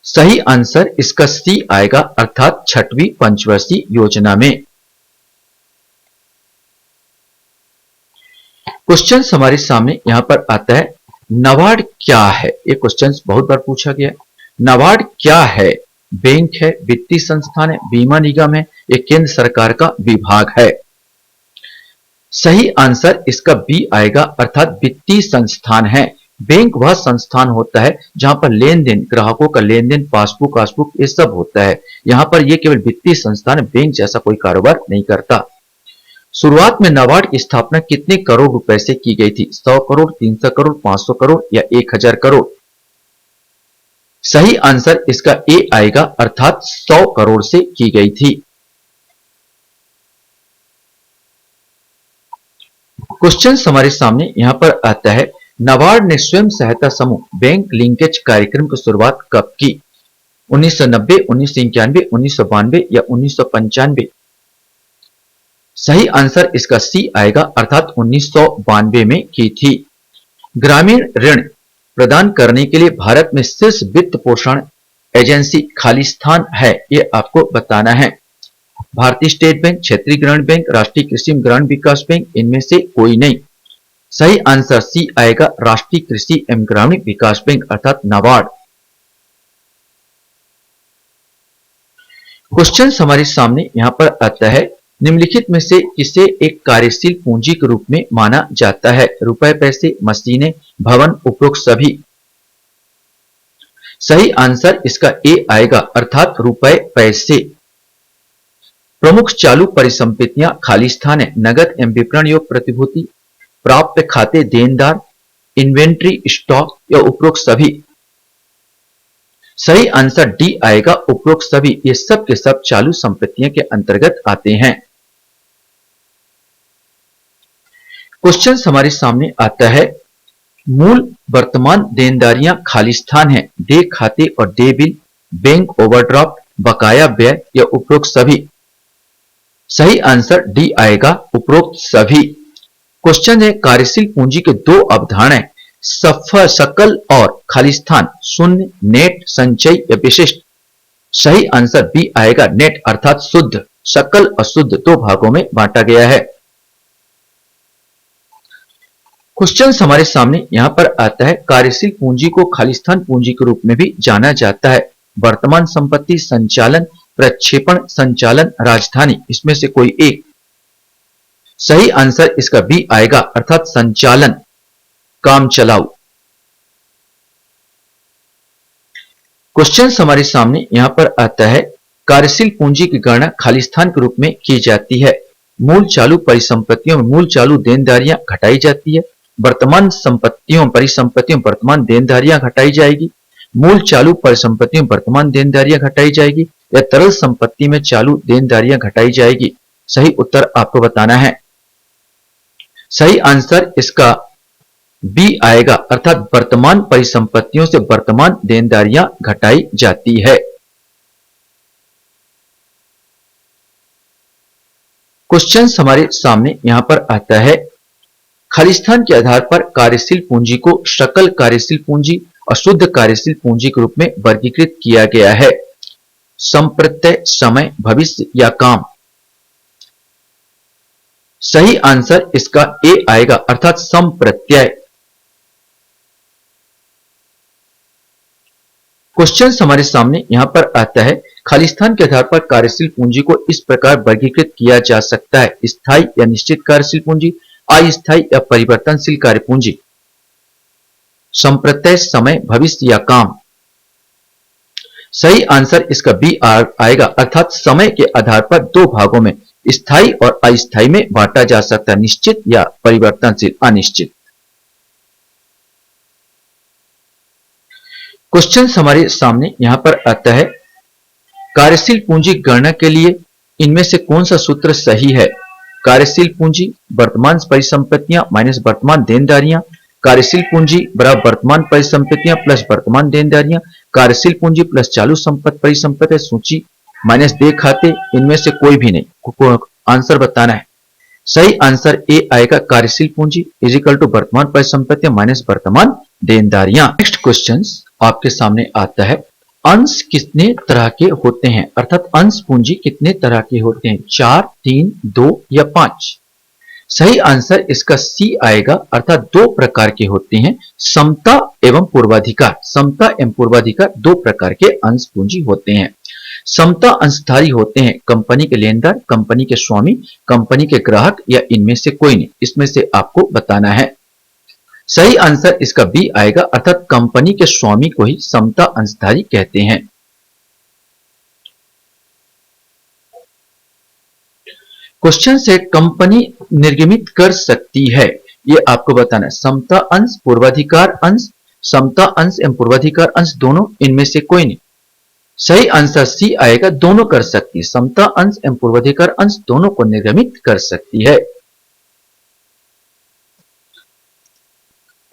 [SPEAKER 1] सही आंसर इसका सी आएगा, अर्थात छठवीं पंचवर्षीय योजना में। क्वेश्चन हमारे सामने यहां पर आता है, नाबार्ड क्या है? ये क्वेश्चन बहुत बार पूछा गया है। नाबार्ड क्या है? बैंक है, वित्तीय संस्थान है, बीमा निगम है, ये केंद्र सरकार का विभाग है? सही आंसर इसका बी आएगा, अर्थात वित्तीय संस्थान है। बैंक वह संस्थान होता है जहां पर लेन देन, ग्राहकों का लेन देन, पासबुक ये सब होता है। यहां पर यह केवल वित्तीय संस्थान, बैंक जैसा कोई कारोबार नहीं करता। शुरुआत में नाबार्ड की स्थापना कितने करोड़ रुपए से की गई थी? 100 करोड़, 300 करोड़, 500 करोड़ या 1000 करोड़? सही आंसर इसका ए आएगा, अर्थात 100 करोड़ से की गई थी। क्वेश्चन हमारे सामने यहां पर आता है, नाबार्ड ने स्वयं सहायता समूह बैंक लिंकेज कार्यक्रम की शुरुआत कब की? 1990, 1991, 1992 या 1995? सही आंसर इसका सी आएगा, अर्थात 1992 में की थी। ग्रामीण ऋण प्रदान करने के लिए भारत में शीर्ष वित्त पोषण एजेंसी खालिस्तान है, ये आपको बताना है। भारतीय स्टेट बैंक, क्षेत्रीय ग्रामीण बैंक, राष्ट्रीय कृषि ग्रामीण विकास बैंक, इनमें से कोई नहीं। सही आंसर सी आएगा, राष्ट्रीय कृषि एवं ग्रामीण विकास बैंक अर्थात नाबार्ड। क्वेश्चन हमारे सामने यहां पर आता है, निम्नलिखित में से किसे एक कार्यशील पूंजी के रूप में माना जाता है? रुपए, पैसे, मशीनें, भवन, उपरोक्त सभी? सही आंसर इसका ए आएगा, अर्थात रुपए पैसे। प्रमुख चालू परिसंपत्तियां खालिस्तान है, नगद एवं विपणन योग्य प्रतिभूति, प्राप्य खाते, देनदार, इन्वेंट्री, स्टॉक या उपरोक्त सभी? सही आंसर डी आएगा, उपरोक्त सभी। ये सब के सब चालू संपत्तियों के अंतर्गत आते हैं। क्वेश्चन हमारे सामने आता है, मूल वर्तमान देनदारियां खालिस्तान है, देय खाते और देय बिल, बैंक ओवरड्राफ्ट, बकाया व्यय या उपरोक्त सभी? सही आंसर डी आएगा, उपरोक्त सभी। क्वेश्चन है, कार्यशील पूंजी के दो अवधारणाएं सकल और खालिस्तान, शून्य, नेट, संचय या विशिष्ट? सही आंसर बी आएगा, नेट अर्थात शुद्ध। सकल और शुद्ध दो भागों में बांटा गया है। क्वेश्चन हमारे सामने यहां पर आता है, कार्यशील पूंजी को खालिस्तान पूंजी के रूप में भी जाना जाता है। वर्तमान संपत्ति, संचालन, प्रक्षेपण, संचालन, राजधानी, इसमें से कोई एक? सही आंसर इसका बी आएगा, अर्थात संचालन, काम चलाऊ। क्वेश्चन हमारे सामने यहां पर आता है, कार्यशील पूंजी की गणना खालिस्तान के रूप में की जाती है। मूल चालू परिसंपत्तियों में मूल चालू देनदारियां घटाई जाती है, वर्तमान संपत्तियों परिसंपत्तियों वर्तमान देनदारियां घटाई जाएगी, मूल चालू परिसंपत्तियों वर्तमान देनदारियां घटाई जाएगी या तरल संपत्ति में चालू देनदारियां घटाई जाएगी? सही उत्तर आपको बताना है। सही आंसर इसका बी आएगा, अर्थात वर्तमान परिसंपत्तियों से वर्तमान देनदारियां घटाई जाती है। क्वेश्चन हमारे सामने यहां पर आता है, खालिस्तान के आधार पर कार्यशील पूंजी को सकल कार्यशील पूंजी और शुद्ध कार्यशील पूंजी के रूप में वर्गीकृत किया गया है। संप्रत्यय, समय, भविष्य या काम? सही आंसर इसका ए आएगा, अर्थात संप्रत्यय। क्वेश्चन हमारे सामने यहां पर आता है, खालिस्तान के आधार पर कार्यशील पूंजी को इस प्रकार वर्गीकृत किया जा सकता है, स्थायी या निश्चित कार्यशील पूंजी, अस्थायी या परिवर्तनशील कार्य पूंजी? संप्रत्यय, समय, भविष्य या काम? सही आंसर इसका बी आएगा, अर्थात समय के आधार पर दो भागों में स्थायी और अस्थायी में बांटा जा सकता है, निश्चित या परिवर्तनशील अनिश्चित। क्वेश्चन हमारे सामने यहां पर आता है, कार्यशील पूंजी गणना के लिए इनमें से कौन सा सूत्र सही है? कार्यशील पूंजी वर्तमान परिसंपत्तियां माइनस वर्तमान देनदारियां, कार्यशील पूंजी बराबर वर्तमान परिसंपत्तियां प्लस वर्तमान देनदारियां, कार्यशील पूंजी प्लस चालू संपत्ति परिसंपत्ति सूची माइनस देय खाते, इनमें से कोई भी नहीं। आंसर बताना है। सही आंसर ए आएगा, कार्यशील पूंजी इजिकल टू वर्तमान परिसंपत्तियां माइनस वर्तमान देनदारियां। नेक्स्ट क्वेश्चन आपके सामने आता है, अंश कितने तरह के होते हैं, अर्थात अंश पूंजी कितने तरह के होते हैं? 4, 3, 2 या 5? सही आंसर इसका सी आएगा, अर्थात दो प्रकार के होते हैं, समता एवं पूर्वाधिकार। समता एवं पूर्वाधिकार दो प्रकार के अंश पूंजी होते हैं। समता अंशधारी होते हैं कंपनी के लेनदार, कंपनी के स्वामी, कंपनी के ग्राहक या इनमें से कोई नहीं, इसमें से आपको बताना है। सही आंसर इसका बी आएगा, अर्थात कंपनी के स्वामी को ही समता अंशधारी कहते हैं। क्वेश्चन से कंपनी निर्गमित कर सकती है, ये आपको बताना है। समता अंश, पूर्वाधिकार अंश, समता अंश एवं पूर्वाधिकार अंश दोनों, इनमें से कोई नहीं। सही आंसर सी आएगा, दोनों कर सकती है। समता अंश एवं पूर्वाधिकार अंश दोनों को निर्गमित कर सकती है।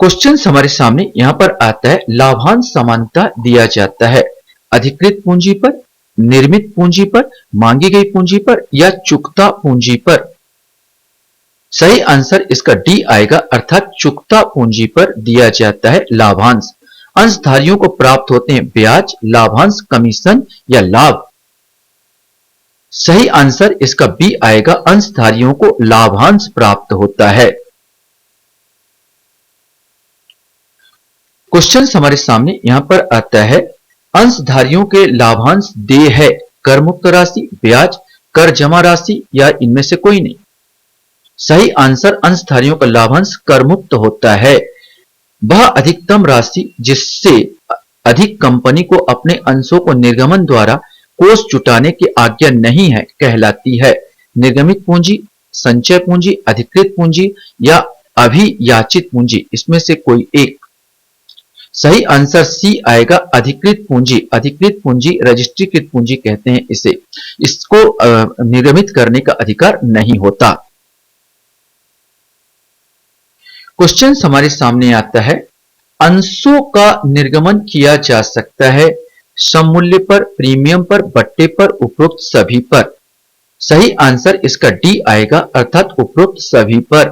[SPEAKER 1] क्वेश्चन हमारे सामने यहां पर आता है, लाभांश समानता दिया जाता है अधिकृत पूंजी पर, निर्मित पूंजी पर, मांगी गई पूंजी पर या चुकता पूंजी पर। सही आंसर इसका डी आएगा, अर्थात चुकता पूंजी पर दिया जाता है लाभांश। अंशधारियों को प्राप्त होते हैं ब्याज, लाभांश, कमीशन या लाभ। सही आंसर इसका बी आएगा, अंशधारियों को लाभांश प्राप्त होता है। क्वेश्चन हमारे सामने यहां पर आता है, अंशधारियों के लाभांश देय है कर मुक्त राशि, ब्याज, कर जमा राशि या इनमें से कोई नहीं। सही आंसर अंशधारियों का लाभांश कर मुक्त होता है। वह अधिकतम राशि जिससे अधिक कंपनी को अपने अंशों को निर्गमन द्वारा कोष जुटाने की आज्ञा नहीं है कहलाती है निर्गमित पूंजी, संचय पूंजी, अधिकृत पूंजी या अभियाचित पूंजी, इसमें से कोई एक। सही आंसर सी आएगा, अधिकृत पूंजी। अधिकृत पूंजी रजिस्ट्रीकृत पूंजी कहते हैं इसे, इसको निर्गमित करने का अधिकार नहीं होता। क्वेश्चन हमारे सामने आता है, अंशों का निर्गमन किया जा सकता है सममूल्य पर, प्रीमियम पर, बट्टे पर, उपरोक्त सभी पर। सही आंसर इसका डी आएगा, अर्थात उपरोक्त सभी पर।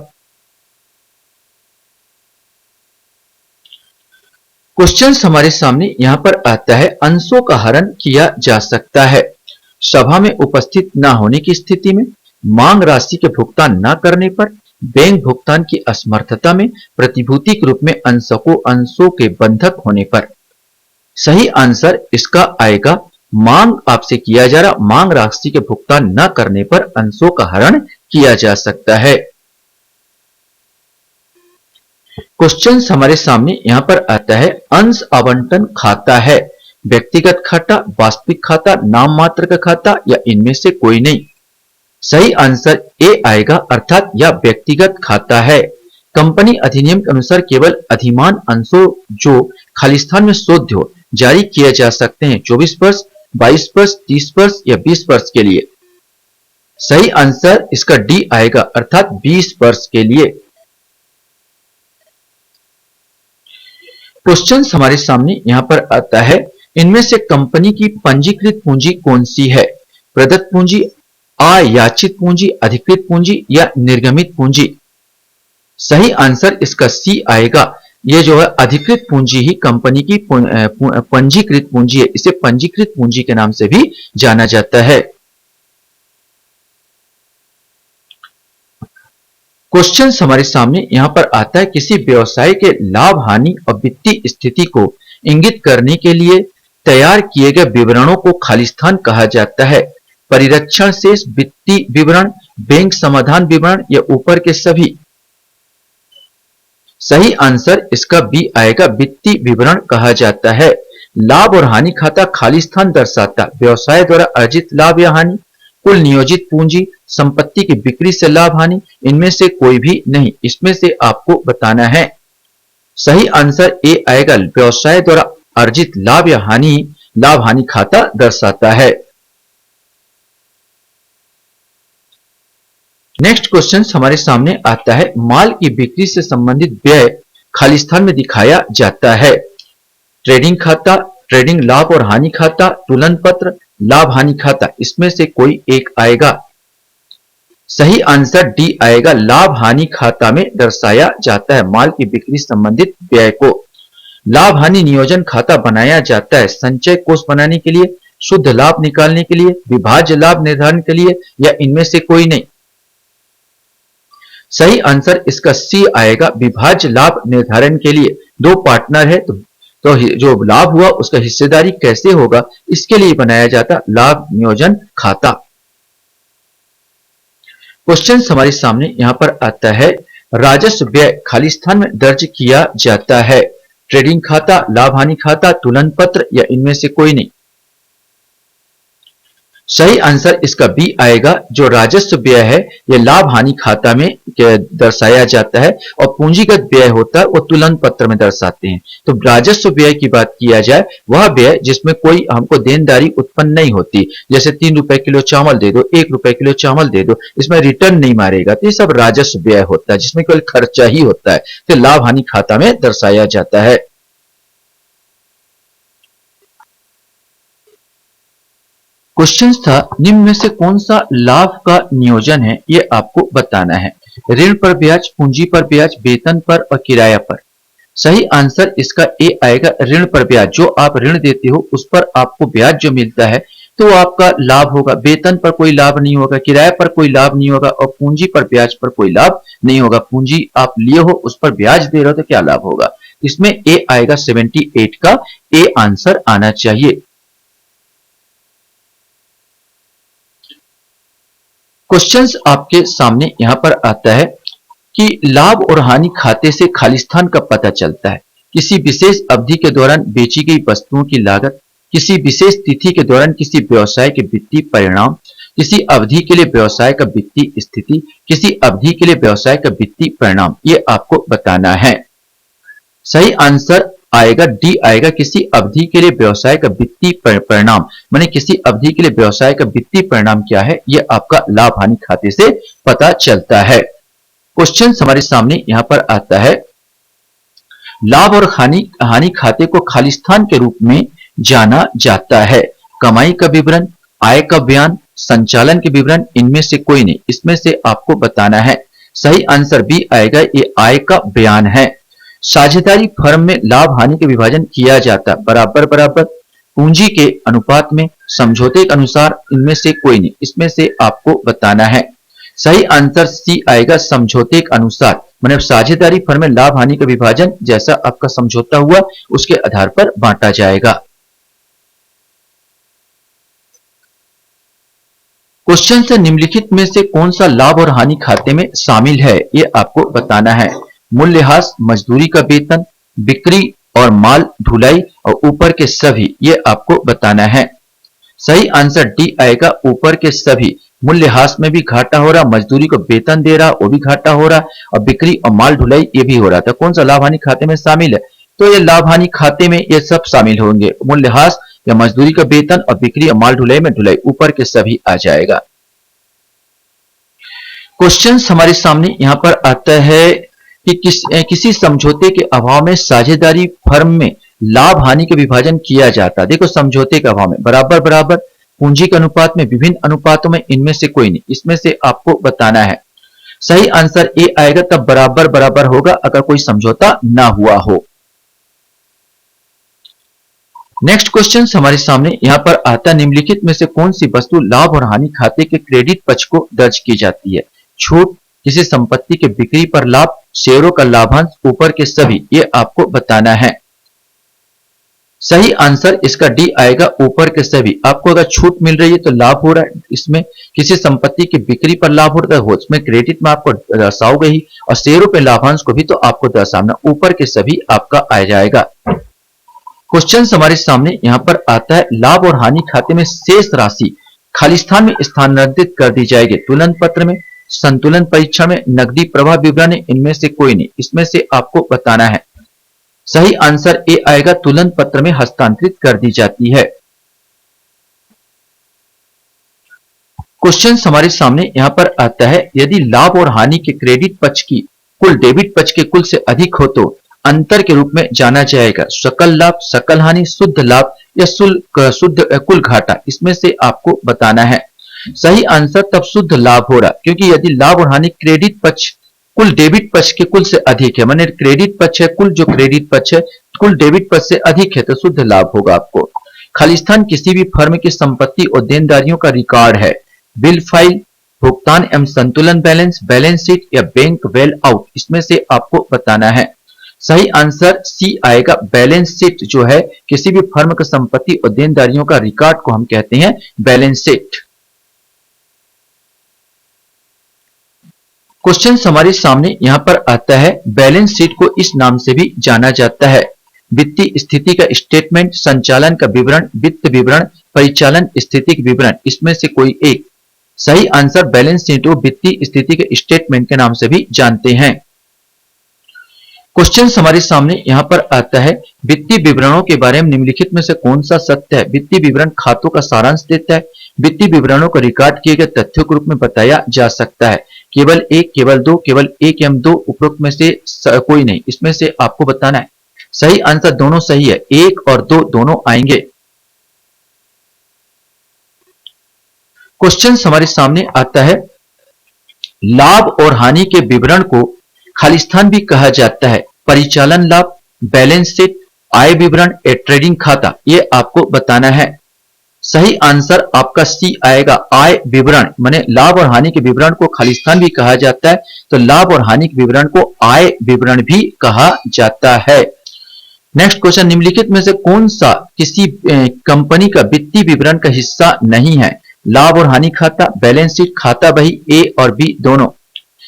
[SPEAKER 1] क्वेश्चन हमारे सामने यहां पर आता है, अंशों का हरण किया जा सकता है सभा में उपस्थित न होने की स्थिति में, मांग राशि के भुगतान न करने पर, बैंक भुगतान की असमर्थता में, प्रतिभूति के रूप में अंशों के बंधक होने पर। सही आंसर इसका आएगा, मांग आपसे किया जा रहा, मांग राशि के भुगतान न करने पर अंशों का हरण किया जा सकता है। क्वेश्चन हमारे सामने यहां पर आता है, अंश आवंटन खाता है व्यक्तिगत खाता, वास्तविक खाता, नाम मात्र का खाता या इनमें से कोई नहीं। सही आंसर ए आएगा, अर्थात यह व्यक्तिगत खाता है। कंपनी अधिनियम के अनुसार केवल अधिमान अंशों जो खालिस्तान में शोध्य हो जारी किए जा सकते हैं 24 वर्ष, 22 वर्ष, 30 वर्ष या 20 वर्ष के लिए। सही आंसर इसका डी आएगा, अर्थात 20 वर्ष के लिए। क्वेश्चन हमारे सामने यहां पर आता है, इनमें से कंपनी की पंजीकृत पूंजी कौन सी है? प्रदत्त पूंजी, आयाचित पूंजी, अधिकृत पूंजी या निर्गमित पूंजी। सही आंसर इसका सी आएगा, ये जो है अधिकृत पूंजी ही कंपनी की पंजीकृत पूंजी है, इसे पंजीकृत पूंजी के नाम से भी जाना जाता है। क्वेश्चन हमारे सामने यहां पर आता है, किसी व्यवसाय के लाभ हानि और वित्तीय स्थिति को इंगित करने के लिए तैयार किए गए विवरणों को खालिस्तान कहा जाता है। परिरक्षण शेष, वित्तीय विवरण, बैंक समाधान विवरण या ऊपर के सभी। सही आंसर इसका बी आएगा, वित्तीय विवरण कहा जाता है। लाभ और हानि खाता खालिस्तान दर्शाता व्यवसाय द्वारा अर्जित लाभ या हानि, कुल नियोजित पूंजी, संपत्ति की बिक्री से लाभ हानि, इनमें से कोई भी नहीं, इसमें से आपको बताना है। सही आंसर ए आएगा, व्यवसाय द्वारा अर्जित लाभ या हानि लाभ हानि खाता दर्शाता है। नेक्स्ट क्वेश्चन हमारे सामने आता है, माल की बिक्री से संबंधित व्यय खालिस्तान में दिखाया जाता है। ट्रेडिंग खाता, ट्रेडिंग लाभ और हानि खाता, तुलन पत्र, लाभ हानि खाता, इसमें से कोई एक आएगा। सही आंसर डी आएगा, लाभ हानि खाता में दर्शाया जाता है माल की बिक्री संबंधित व्यय को। लाभ हानि नियोजन खाता बनाया जाता है संचय कोष बनाने के लिए, शुद्ध लाभ निकालने के लिए, विभाज्य लाभ निर्धारण के लिए या इनमें से कोई नहीं। सही आंसर इसका सी आएगा, विभाज्य लाभ निर्धारण के लिए। दो पार्टनर है तो जो लाभ हुआ उसका हिस्सेदारी कैसे होगा, इसके लिए बनाया जाता लाभ नियोजन खाता। क्वेश्चन हमारे सामने यहां पर आता है, राजस्व व्यय खालिस्तान में दर्ज किया जाता है। ट्रेडिंग खाता, लाभ हानि खाता, तुलन पत्र या इनमें से कोई नहीं। सही आंसर इसका बी आएगा। जो राजस्व व्यय है यह लाभ हानि खाता में दर्शाया जाता है और पूंजीगत व्यय होता है वो तुलन पत्र में दर्शाते हैं। तो राजस्व व्यय की बात किया जाए वह व्यय जिसमें कोई हमको देनदारी उत्पन्न नहीं होती, जैसे 3 रुपए किलो चावल दे दो, 1 रुपए किलो चावल दे दो, इसमें रिटर्न नहीं मारेगा, तो ये सब राजस्व व्यय होता है जिसमें केवल खर्चा ही होता है, तो लाभ हानि खाता में दर्शाया जाता है। क्वेश्चन था निम्न में से कौन सा लाभ का नियोजन है, ये आपको बताना है। ऋण पर ब्याज, पूंजी पर ब्याज, वेतन पर और किराया पर। सही आंसर इसका ए आएगा, ऋण पर ब्याज। जो आप ऋण देते हो उस पर आपको ब्याज जो मिलता है तो वो आपका लाभ होगा। वेतन पर कोई लाभ नहीं होगा, किराए पर कोई लाभ नहीं होगा और पूंजी पर ब्याज पर कोई लाभ नहीं होगा। पूंजी आप लिए हो उस पर ब्याज दे रहे हो तो क्या लाभ होगा। इसमें ए आएगा 78 का ए आंसर आना चाहिए। क्वेश्चंस आपके सामने यहां पर आता है कि लाभ और हानि खाते से खालिस्तान का पता चलता है। किसी विशेष अवधि के दौरान बेची गई वस्तुओं की लागत, किसी विशेष तिथि के दौरान किसी व्यवसाय के वित्तीय परिणाम, किसी अवधि के लिए व्यवसाय का वित्तीय स्थिति, किसी अवधि के लिए व्यवसाय का वित्तीय परिणाम, ये आपको बताना है। सही आंसर आएगा डी आएगा, किसी अवधि के लिए व्यवसाय का वित्तीय परिणाम। माने किसी अवधि के लिए व्यवसाय का वित्तीय परिणाम क्या है, यह आपका लाभ हानि खाते से पता चलता है। क्वेश्चन हमारे सामने यहां पर आता है, लाभ और हानि खाते को खालिस्तान के रूप में जाना जाता है। कमाई का विवरण, आय का बयान, संचालन के विवरण, इनमें से कोई नहीं, इसमें से आपको बताना है। सही आंसर बी आएगा, ये आय का बयान है। साझेदारी फर्म में लाभ हानि के विभाजन किया जाता बराबर बराबर, पूंजी के अनुपात में, समझौते के अनुसार, इनमें से कोई नहीं, इसमें से आपको बताना है। सही आंसर सी आएगा, समझौते के अनुसार। मतलब साझेदारी फर्म में लाभ हानि का विभाजन जैसा आपका समझौता हुआ उसके आधार पर बांटा जाएगा। क्वेश्चन से निम्नलिखित में से कौन सा लाभ और हानि खाते में शामिल है, ये आपको बताना है। मूल्यह्रास, मजदूरी का वेतन, बिक्री और माल ढुलाई और ऊपर के सभी, ये आपको बताना है। सही आंसर डी आएगा, ऊपर के सभी। मूल्यह्रास में भी घाटा हो रहा, मजदूरी को वेतन दे रहा वो भी घाटा हो रहा और बिक्री और माल ढुलाई ये भी हो रहा था। कौन सा लाभ हानि खाते में शामिल है, तो ये लाभ हानि खाते में ये सब शामिल होंगे। मूल्यह्रास या मजदूरी का वेतन और बिक्री और माल ढुलाई में ढुलाई, ऊपर के सभी आ जाएगा। क्वेश्चन हमारे सामने यहां पर आता है कि किसी समझौते के अभाव में साझेदारी फर्म में लाभ हानि के विभाजन किया जाता। देखो समझौते के अभाव में बराबर बराबर, पूंजी के अनुपात में, विभिन्न अनुपातों में, इनमें से कोई नहीं, इसमें से आपको बताना है। सही आंसर ए आएगा, तब बराबर बराबर होगा अगर कोई समझौता ना हुआ हो। नेक्स्ट क्वेश्चन हमारे सामने यहां पर आता, निम्नलिखित में से कौन सी वस्तु लाभ और हानि खाते के क्रेडिट पक्ष को दर्ज की जाती है। छूट, किसी संपत्ति के बिक्री पर लाभ, शेयरों का लाभांश, ऊपर के सभी, ये आपको बताना है। सही आंसर इसका डी आएगा, ऊपर के सभी। आपको अगर छूट मिल रही है तो लाभ हो रहा है, इसमें किसी संपत्ति की बिक्री पर लाभ हो रहा है, उसमें क्रेडिट में आपको दर्शाओगे ही, और शेयरों पे लाभांश को भी तो आपको दर्शाना, ऊपर के सभी आपका आ जाएगा। क्वेश्चन हमारे सामने यहां पर आता है, लाभ और हानि खाते में शेष राशि खालिस्तान में स्थानांतरित कर दी जाएगी। तुलन पत्र में, संतुलन परीक्षण में, नकदी प्रवाह विवरण, इनमें से कोई नहीं, इसमें से आपको बताना है। सही आंसर ए आएगा, तुलन पत्र में हस्तांतरित कर दी जाती है। क्वेश्चन हमारे सामने यहां पर आता है, यदि लाभ और हानि के क्रेडिट पक्ष की कुल डेबिट पक्ष के कुल से अधिक हो तो अंतर के रूप में जाना जाएगा। सकल लाभ, सकल हानि, शुद्ध लाभ या शुद्ध कुल घाटा, इसमें से आपको बताना है। सही आंसर तब शुद्ध लाभ हो रहा, क्योंकि यदि लाभ और हानि क्रेडिट पक्ष कुल डेबिट पक्ष के कुल से अधिक है, माने क्रेडिट पक्ष है, कुल जो क्रेडिट पक्ष है कुल डेबिट पक्ष से अधिक है, तो शुद्ध लाभ होगा आपको। खालिस्तान किसी भी फर्म की संपत्ति और देनदारियों का रिकॉर्ड है। बिल फाइल, भुगतान एवं संतुलन बैलेंस, बैलेंस शीट या बैंक वेल आउट, इसमें से आपको बताना है। सही आंसर सी आएगा, बैलेंस शीट जो है किसी भी फर्म की संपत्ति और देनदारियों का रिकॉर्ड को हम कहते हैं बैलेंस शीट। क्वेश्चन हमारे सामने यहां पर आता है, बैलेंस शीट को इस नाम से भी जाना जाता है। वित्तीय स्थिति का स्टेटमेंट, संचालन का विवरण, वित्त विवरण, परिचालन स्थिति के विवरण, इसमें से कोई एक। सही आंसर बैलेंस शीट को वित्तीय स्थिति के स्टेटमेंट के नाम से भी जानते हैं। क्वेश्चन हमारे सामने यहां पर आता है, वित्तीय विवरणों के बारे में निम्नलिखित में से कौन सा सत्य है? वित्तीय विवरण खातों का सारांश देता है। वित्तीय विवरणों को रिकॉर्ड किए गए तथ्यों के रूप में बताया जा सकता है। केवल एक, केवल दो, केवल एक एवं दो, उपरोक्त में से कोई नहीं, इसमें से आपको बताना है। सही आंसर दोनों सही है, एक और दो दोनों आएंगे। क्वेश्चन हमारे सामने आता है, लाभ और हानि के विवरण को खालिस्तान भी कहा जाता है। परिचालन लाभ, बैलेंस शीट, आय विवरण, ट्रेडिंग खाता, ये आपको बताना है। सही आंसर आपका सी आएगा, आय विवरण। माने लाभ और हानि के विवरण को खालिस्तान भी कहा जाता है, तो लाभ और हानि के विवरण को आय विवरण भी कहा जाता है। नेक्स्ट क्वेश्चन, निम्नलिखित में से कौन सा किसी कंपनी का वित्तीय विवरण का हिस्सा नहीं है? लाभ और हानि खाता, बैलेंस शीट, खाता बही, ए और बी दोनों।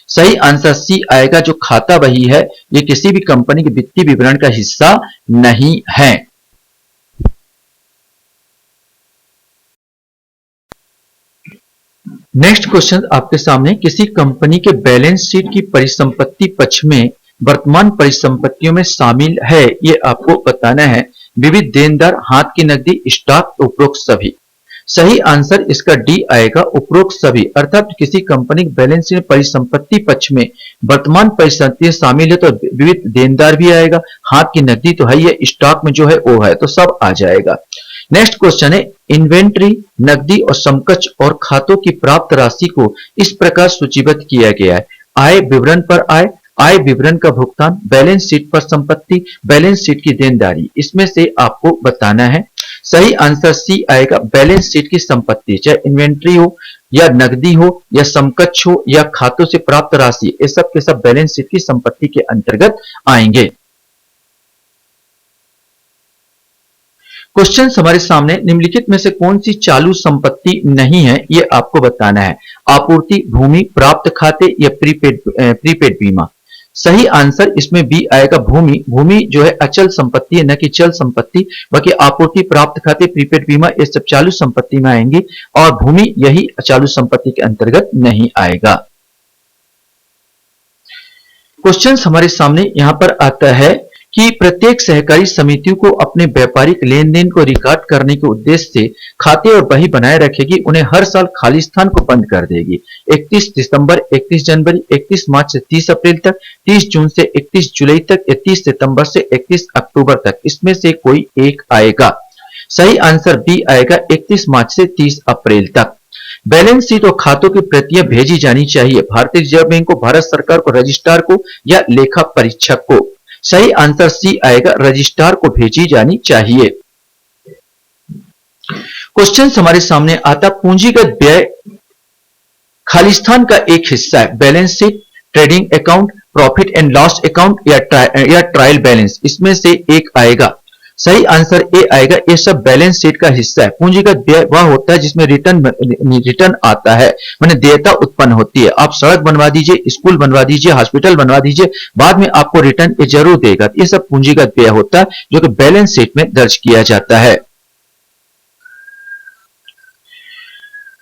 [SPEAKER 1] सही आंसर सी आएगा, जो खाता बही है ये किसी भी कंपनी के वित्तीय विवरण का हिस्सा नहीं है। नेक्स्ट क्वेश्चन आपके सामने, किसी कंपनी के बैलेंस शीट की परिसंपत्ति पक्ष में वर्तमान परिसंपत्तियों में शामिल है, ये आपको बताना है। विविध देनदार, हाथ की नकदी, स्टॉक, उपरोक्त सभी। सही आंसर इसका डी आएगा, उपरोक्त सभी। अर्थात किसी कंपनी के बैलेंस शीट परिसंपत्ति पक्ष में वर्तमान परिसंपत्तियां शामिल है तो विविध देनदार भी आएगा, हाथ की नकदी तो है, ये स्टॉक में जो है वो है, तो सब आ जाएगा। नेक्स्ट क्वेश्चन है, इन्वेंट्री, नकदी और समकक्ष और खातों की प्राप्त राशि को इस प्रकार सूचीबद्ध किया गया है। आय विवरण पर आय, आय विवरण का भुगतान, बैलेंस शीट पर संपत्ति, बैलेंस शीट की देनदारी, इसमें से आपको बताना है। सही आंसर सी आएगा, बैलेंस शीट की संपत्ति, चाहे इन्वेंट्री हो या नकदी हो या समकक्ष हो या खातों से प्राप्त राशि, ये सब के सब बैलेंस शीट की संपत्ति के अंतर्गत आएंगे। क्वेश्चन हमारे सामने, निम्नलिखित में से कौन सी चालू संपत्ति नहीं है, ये आपको बताना है। आपूर्ति, भूमि, प्राप्त खाते या प्रीपेड बीमा। सही आंसर इसमें बी आएगा, भूमि। भूमि जो है अचल संपत्ति है, न कि चल संपत्ति। बाकी आपूर्ति, प्राप्त खाते, प्रीपेड बीमा ये सब चालू संपत्ति में आएंगी और भूमि यही चालू संपत्ति के अंतर्गत नहीं आएगा। क्वेश्चन हमारे सामने यहां पर आता है कि प्रत्येक सहकारी समितियों को अपने व्यापारिक लेन देन को रिकॉर्ड करने के उद्देश्य से खाते और बही बनाए रखेगी, उन्हें हर साल खालिस्तान को बंद कर देगी। 31 दिसंबर, 31 जनवरी, 31 मार्च से 30 अप्रैल तक, 30 जून से 31 जुलाई तक, 31 सितंबर से 31 अक्टूबर तक, इसमें से कोई एक आएगा। सही आंसर बी आएगा, 31 मार्च से 30 अप्रैल तक। बैलेंस शीट और खातों की प्रतियां भेजी जानी चाहिए भारतीय रिजर्व बैंक को, भारत सरकार को, रजिस्ट्रार को या लेखा परीक्षक को। सही आंसर सी आएगा, रजिस्ट्रार को भेजी जानी चाहिए। क्वेश्चन हमारे सामने आता, पूंजीगत व्यय खालिस्तान का एक हिस्सा है। Balance sheet, trading account, profit and loss account या ट्रायल बैलेंस, इसमें से एक आएगा। सही आंसर ए आएगा, ये सब बैलेंस शीट का हिस्सा है। पूंजीगत व्यय वह होता है जिसमें रिटर्न आता है, माने देयता उत्पन्न होती है। आप सड़क बनवा दीजिए, स्कूल बनवा दीजिए, हॉस्पिटल बनवा दीजिए, बाद में आपको रिटर्न ये जरूर देगा। ये सब पूंजीगत व्यय होता है जो कि बैलेंस शीट में दर्ज किया जाता है।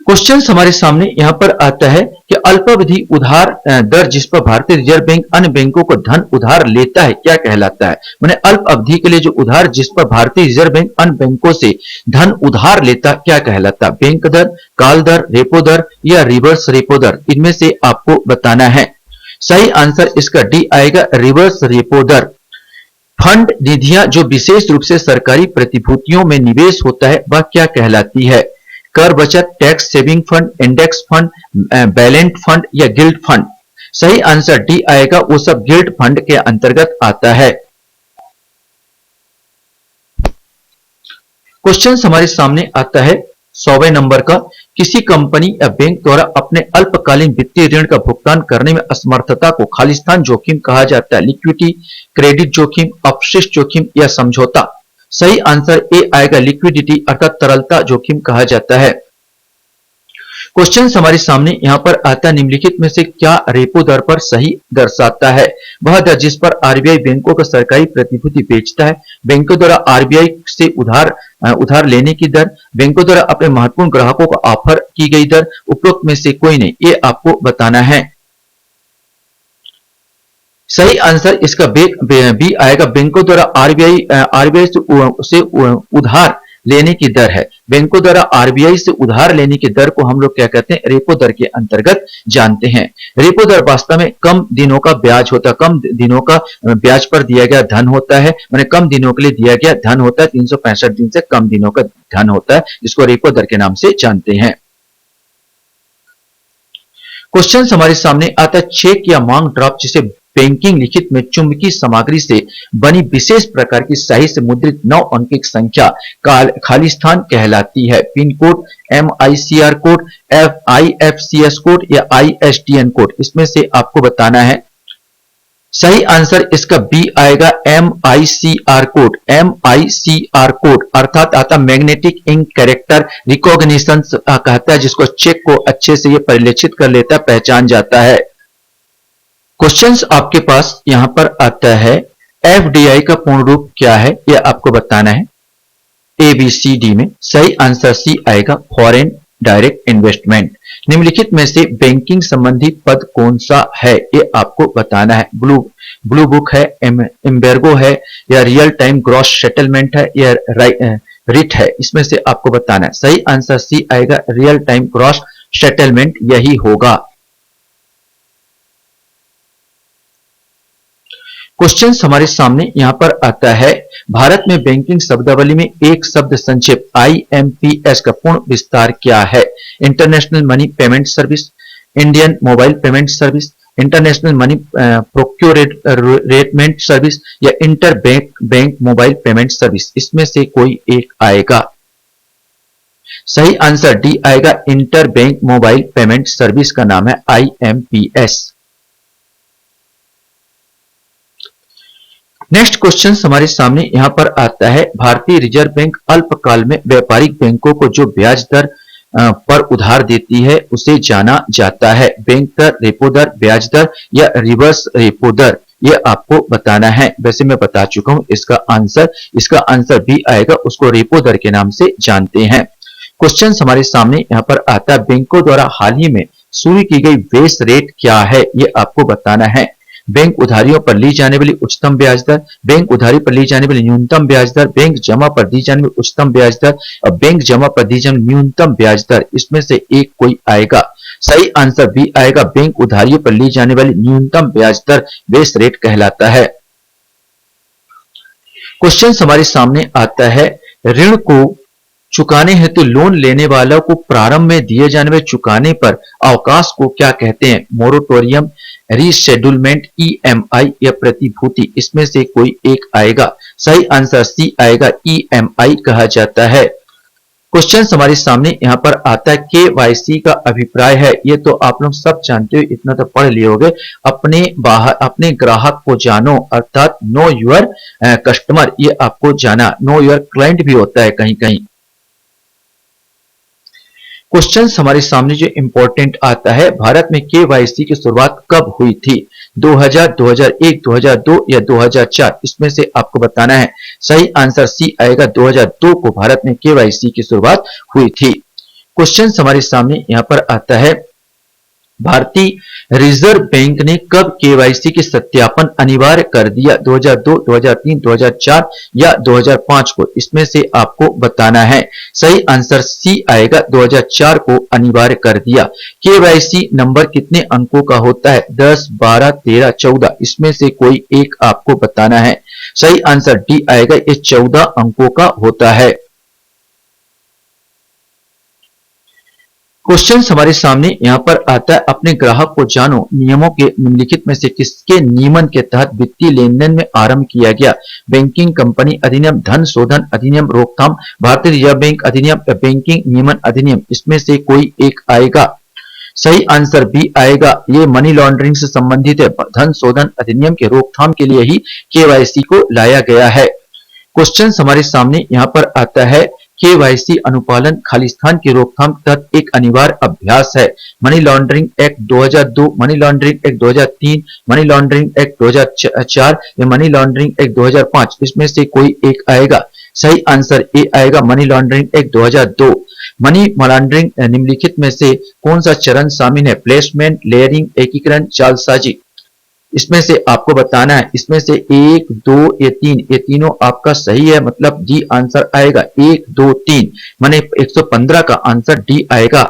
[SPEAKER 1] क्वेश्चन हमारे सामने यहां पर आता है कि अल्पावधि उधार दर जिस पर भारतीय रिजर्व बैंक अन्य बैंकों को धन उधार लेता है क्या कहलाता है? माने अल्प अवधि के लिए जो उधार जिस पर भारतीय रिजर्व बैंक अन्य बैंकों से धन उधार लेता क्या कहलाता? बैंक दर, काल दर, रेपो दर या रिवर्स रेपो दर, इनमें से आपको बताना है। सही आंसर इसका डी आएगा, रिवर्स रेपो दर। फंड निधियां जो विशेष रूप से सरकारी प्रतिभूतियों में निवेश होता है वह क्या कहलाती है? कर बचत, tax saving fund, index fund, balance fund या गिल्ड फंड। सही आंसर डी आएगा, वो सब गिल्ड फंड के अंतर्गत आता है। क्वेश्चन हमारे सामने आता है 100वें नंबर का, किसी कंपनी या बैंक द्वारा अपने अल्पकालीन वित्तीय ऋण का भुगतान करने में असमर्थता को खालिस्तान जोखिम कहा जाता है। लिक्विडिटी, क्रेडिट जोखिम, अपशिष्ट जोखिम या समझौता। सही आंसर ए आएगा, लिक्विडिटी अर्थात तरलता जोखिम कहा जाता है। क्वेश्चन हमारे सामने यहां पर आता, निम्नलिखित में से क्या रेपो दर पर सही दर्शाता है? वह दर जिस पर आरबीआई बैंकों को सरकारी प्रतिभूति बेचता है। बैंकों द्वारा आरबीआई से उधार उधार लेने की दर, बैंकों द्वारा अपने महत्वपूर्ण ग्राहकों को ऑफर की गई दर, उपरोक्त में से कोई नहीं, ये आपको बताना है। सही आंसर इसका बी आएगा। बैंकों द्वारा आरबीआई से उधार लेने की दर है। बैंकों द्वारा आरबीआई से उधार लेने की दर को हम लोग क्या कहते हैं, रेपो दर के अंतर्गत जानते हैं। रेपो दर वास्तव में कम दिनों का ब्याज होता है, कम दिनों का ब्याज पर दिया गया धन होता है, माने कम दिनों के लिए दिया गया धन होता है, 365 दिन से कम दिनों का धन होता है, जिसको रेपो दर के नाम से जानते हैं। क्वेश्चन हमारे सामने आता है, चेक या मांग ड्राफ्ट जिसे बैंकिंग लिखित में चुंबकीय सामग्री से बनी विशेष प्रकार की स्याही से मुद्रित 9 अंक की संख्या खालिस्तान कहलाती है। Pin code, MICR code, IFCS code या ISDN कोड, इसमें से आपको बताना है। सही आंसर इसका बी आएगा, MICR कोड। MICR कोड अर्थात आता मैग्नेटिक इंक कैरेक्टर रिकॉग्निशन कहता है, जिसको चेक को अच्छे से ये परिलक्षित कर लेता है, पहचान जाता है। क्वेश्चंस आपके पास यहां पर आता है, FDI का पूर्ण रूप क्या है, यह आपको बताना है। ABCD में सही आंसर सी आएगा, फॉरेन डायरेक्ट इन्वेस्टमेंट। निम्नलिखित में से बैंकिंग संबंधी पद कौन सा है, ये आपको बताना है। ब्लू बुक है, एम्बेर्गो है, या रियल टाइम ग्रॉस सेटलमेंट है, या रिट है, इसमें से आपको बताना है। सही आंसर सी आएगा, रियल टाइम ग्रॉस सेटलमेंट यही होगा। क्वेश्चन हमारे सामने यहां पर आता है, भारत में बैंकिंग शब्दावली में एक शब्द संक्षेप IMPS का पूर्ण विस्तार क्या है? International money payment service, Indian mobile payment service, international money procurement service, या inter bank mobile payment service, इसमें से कोई एक आएगा। सही आंसर डी आएगा, inter bank mobile payment service का नाम है IMPS। नेक्स्ट क्वेश्चन हमारे सामने यहां पर आता है, भारतीय रिजर्व बैंक अल्पकाल में व्यापारिक बैंकों को जो ब्याज दर पर उधार देती है उसे जाना जाता है। बैंक दर, रेपो दर, ब्याज दर या रिवर्स रेपो दर, ये आपको बताना है। वैसे मैं बता चुका हूं इसका आंसर बी आएगा, उसको रेपो दर के नाम से जानते हैं। क्वेश्चन हमारे सामने यहां पर आता है, बैंकों द्वारा हाल ही में शुरू की गई बेस रेट क्या है, ये आपको बताना है। बैंक उधारियों पर ली जाने वाली उच्चतम ब्याज दर, बैंक उधारी पर ली जाने वाली न्यूनतम ब्याज दर, बैंक जमा पर दी जाने वाली उच्चतम ब्याज दर और बैंक जमा पर दी जाने वाली न्यूनतम ब्याज दर, इसमें से एक कोई आएगा। सही आंसर बी आएगा, बैंक उधारियों पर ली जाने वाली न्यूनतम ब्याज दर बेस रेट कहलाता है। क्वेश्चन हमारे सामने आता है, ऋण को चुकाने हेतु लोन लेने वालों को प्रारंभ में दिए जाने वाले चुकाने पर अवकाश को क्या कहते हैं? मोरेटोरियम, रीशेड्यूलमेंट, EMI या प्रतिभूति, इसमें से कोई एक आएगा। सही आंसर सी आएगा, EMI कहा जाता है। क्वेश्चन हमारे सामने यहां पर आता है, KYC का अभिप्राय है, ये तो आप लोग सब जानते हो, इतना तो पढ़ लिए होगे। अपने ग्राहक को जानो, अर्थात नो योर कस्टमर, ये आपको जाना। नो योर क्लाइंट भी होता है कहीं कहीं। क्वेश्चन हमारे सामने जो इंपॉर्टेंट आता है, भारत में KYC की शुरुआत कब हुई थी? 2000, 2001, 2002 या 2004, इसमें से आपको बताना है। सही आंसर सी आएगा, 2002 को भारत में KYC की शुरुआत हुई थी। क्वेश्चन हमारे सामने यहां पर आता है, भारतीय रिजर्व बैंक ने कब KYC के सत्यापन अनिवार्य कर दिया? 2002, 2003, 2004 या 2005 को, इसमें से आपको बताना है। सही आंसर सी आएगा, 2004 को अनिवार्य कर दिया। KYC नंबर कितने अंकों का होता है? 10, 12, 13, 14, इसमें से कोई एक आपको बताना है। सही आंसर डी आएगा, ये 14 अंकों का होता है। क्वेश्चन हमारे सामने यहां पर आता है, अपने ग्राहक को जानो, नियमों के निम्नलिखित में से किसके नियमन के तहत वित्तीय लेनदेन में आरंभ किया गया? बैंकिंग कंपनी अधिनियम, धन शोधन अधिनियम, रोकथाम, भारतीय रिजर्व बैंक अधिनियम या बैंकिंग नियमन अधिनियम, इसमें से कोई एक आएगा। सही आंसर बी आएगा, ये मनी लॉन्ड्रिंग से संबंधित है। धन शोधन अधिनियम के रोकथाम के लिए ही KYC को लाया गया है। क्वेश्चन हमारे सामने यहां पर आता है, KYC अनुपालन खालिस्तान की रोकथाम तक एक अनिवार्य अभ्यास है। Money laundering act 2002, money laundering act 2003, money laundering act 2004 या मनी लॉन्ड्रिंग एक्ट 2005, इसमें से कोई एक आएगा। सही आंसर ए आएगा money laundering act 2002। Money laundering निम्नलिखित में से कौन सा चरण शामिल है? प्लेसमेंट, लेयरिंग, एकीकरण, जालसाजी। इसमें से आपको बताना है, इसमें से 1, 2 या 3, ये तीनों आपका सही है, मतलब डी आंसर आएगा 1, 2, 3, माने 115 का आंसर डी आएगा।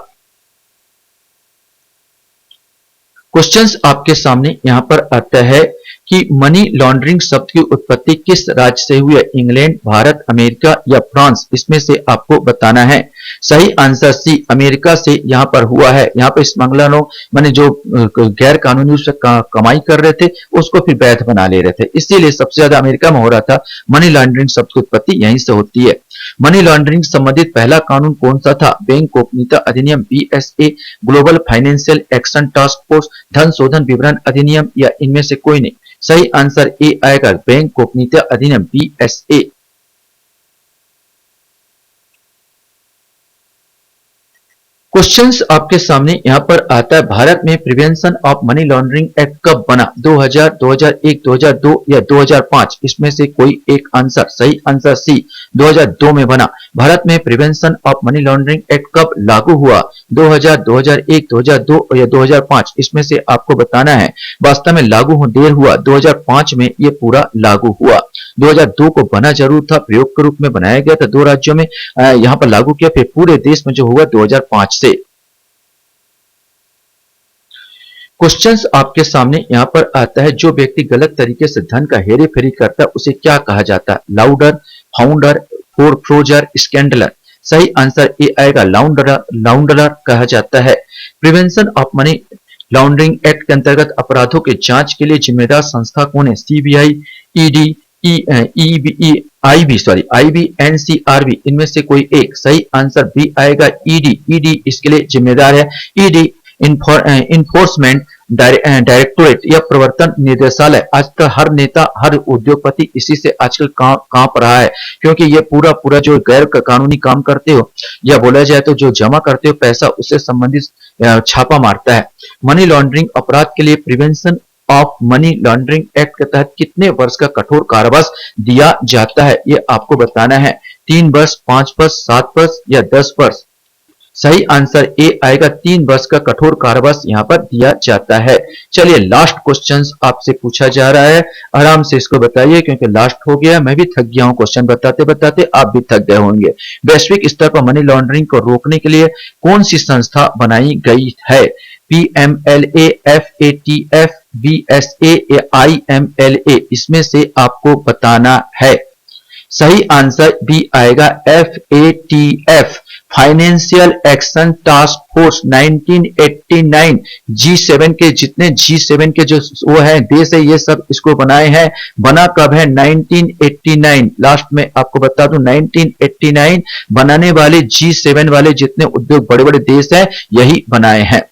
[SPEAKER 1] क्वेश्चंस आपके सामने यहां पर आता है कि मनी लॉन्ड्रिंग शब्द की उत्पत्ति किस राज्य से हुई है? इंग्लैंड, भारत, अमेरिका या फ्रांस? इसमें से आपको बताना है। सही आंसर सी, अमेरिका से यहां पर हुआ है। यहां पर स्मगलरों माने जो गैर कानूनी रूप से कमाई कर रहे थे उसको फिर वैध बना ले रहे थे, इसीलिए सबसे ज्यादा अमेरिका में हो रहा था। मनी लॉन्ड्रिंग शब्द की उत्पत्ति यहीं से होती है। मनी लॉन्ड्रिंग संबंधित पहला कानून कौन सा था? बैंक गोपनीयता अधिनियम, BSA, global financial action task force, धन शोधन विवरण अधिनियम या इनमें से कोई नहीं? सही आंसर ए आएगा, बैंक गोपनीयता अधिनियम, BSA। क्वेश्चंस आपके सामने यहां पर आता है, भारत में prevention of money laundering act कब बना? 2000, 2001, 2002 या 2005? इसमें से कोई एक आंसर। सही आंसर सी, 2002 में बना। भारत में prevention of money laundering act कब लागू हुआ? 2000, 2001, 2002 या 2005? इसमें से आपको बताना है। वास्तव में लागू देर हुआ, 2005 में ये पूरा लागू हुआ। 2002 को बना जरूर था, प्रयोग के रूप में बनाया गया था 2 राज्यों में, यहां पर लागू किया, फिर पूरे देश में जो हुआ 2005 से। क्वेश्चंस आपके सामने यहां पर आता है, जो व्यक्ति गलत तरीके से धन का हेरे फेरी करता है उसे क्या कहा जाता है? Louder, founder, foreclosure, scandaler? सही आंसर ए आएगा, लाउंडरर कहा जाता है। Prevention of money laundering act के अंतर्गत अपराधों के जांच के लिए जिम्मेदार संस्था कौन है? CBI, ED, IB, NCRB? इनमें से कोई एक? सही आंसर बी आएगा, ED इसके लिए जिम्मेदार है। ED इन्फोर्समेंट डायरेक्टोरेट या प्रवर्तन निदेशालय। आजकल हर नेता, हर उद्योगपति इसी से आजकल कांप रहा है, क्योंकि ये पूरा जो गैर कानूनी काम करते हो या बोला जाए तो जो जमा करते हो पैसा, उससे संबंधित छापा मारता है। मनी लॉन्ड्रिंग अपराध के लिए prevention of money laundering act के तहत कितने वर्ष का कठोर कारावास दिया जाता है? ये आपको बताना है। 3 वर्ष, 5 वर्ष, 7 वर्ष या 10 वर्ष? सही आंसर ए आएगा, 3 वर्ष का कठोर कारावास यहां पर दिया जाता है। चलिए लास्ट क्वेश्चंस आपसे पूछा जा रहा है, आराम से इसको बताइए क्योंकि लास्ट हो गया। मैं भी थक गया हूं क्वेश्चन बताते बताते, आप भी थक गए होंगे। वैश्विक स्तर पर मनी लॉन्ड्रिंग को रोकने के लिए कौन सी संस्था बनाई गई है? PMLA, FATF, BSA या IMLA? इसमें से आपको बताना है। सही आंसर बी आएगा, FATF, financial action task force 1989। G7 के जितने G7 के जो वो है देश है, ये सब इसको बनाए हैं। बना कब है? 1989। लास्ट में आपको बता दूं, 1989 बनाने वाले G7 वाले जितने उद्योग बड़े बड़े देश हैं यही बनाए हैं।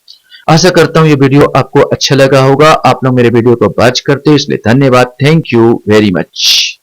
[SPEAKER 1] आशा करता हूं ये वीडियो आपको अच्छा लगा होगा। आप लोग मेरे वीडियो को वॉच करते हो इसलिए धन्यवाद। Thank you very much.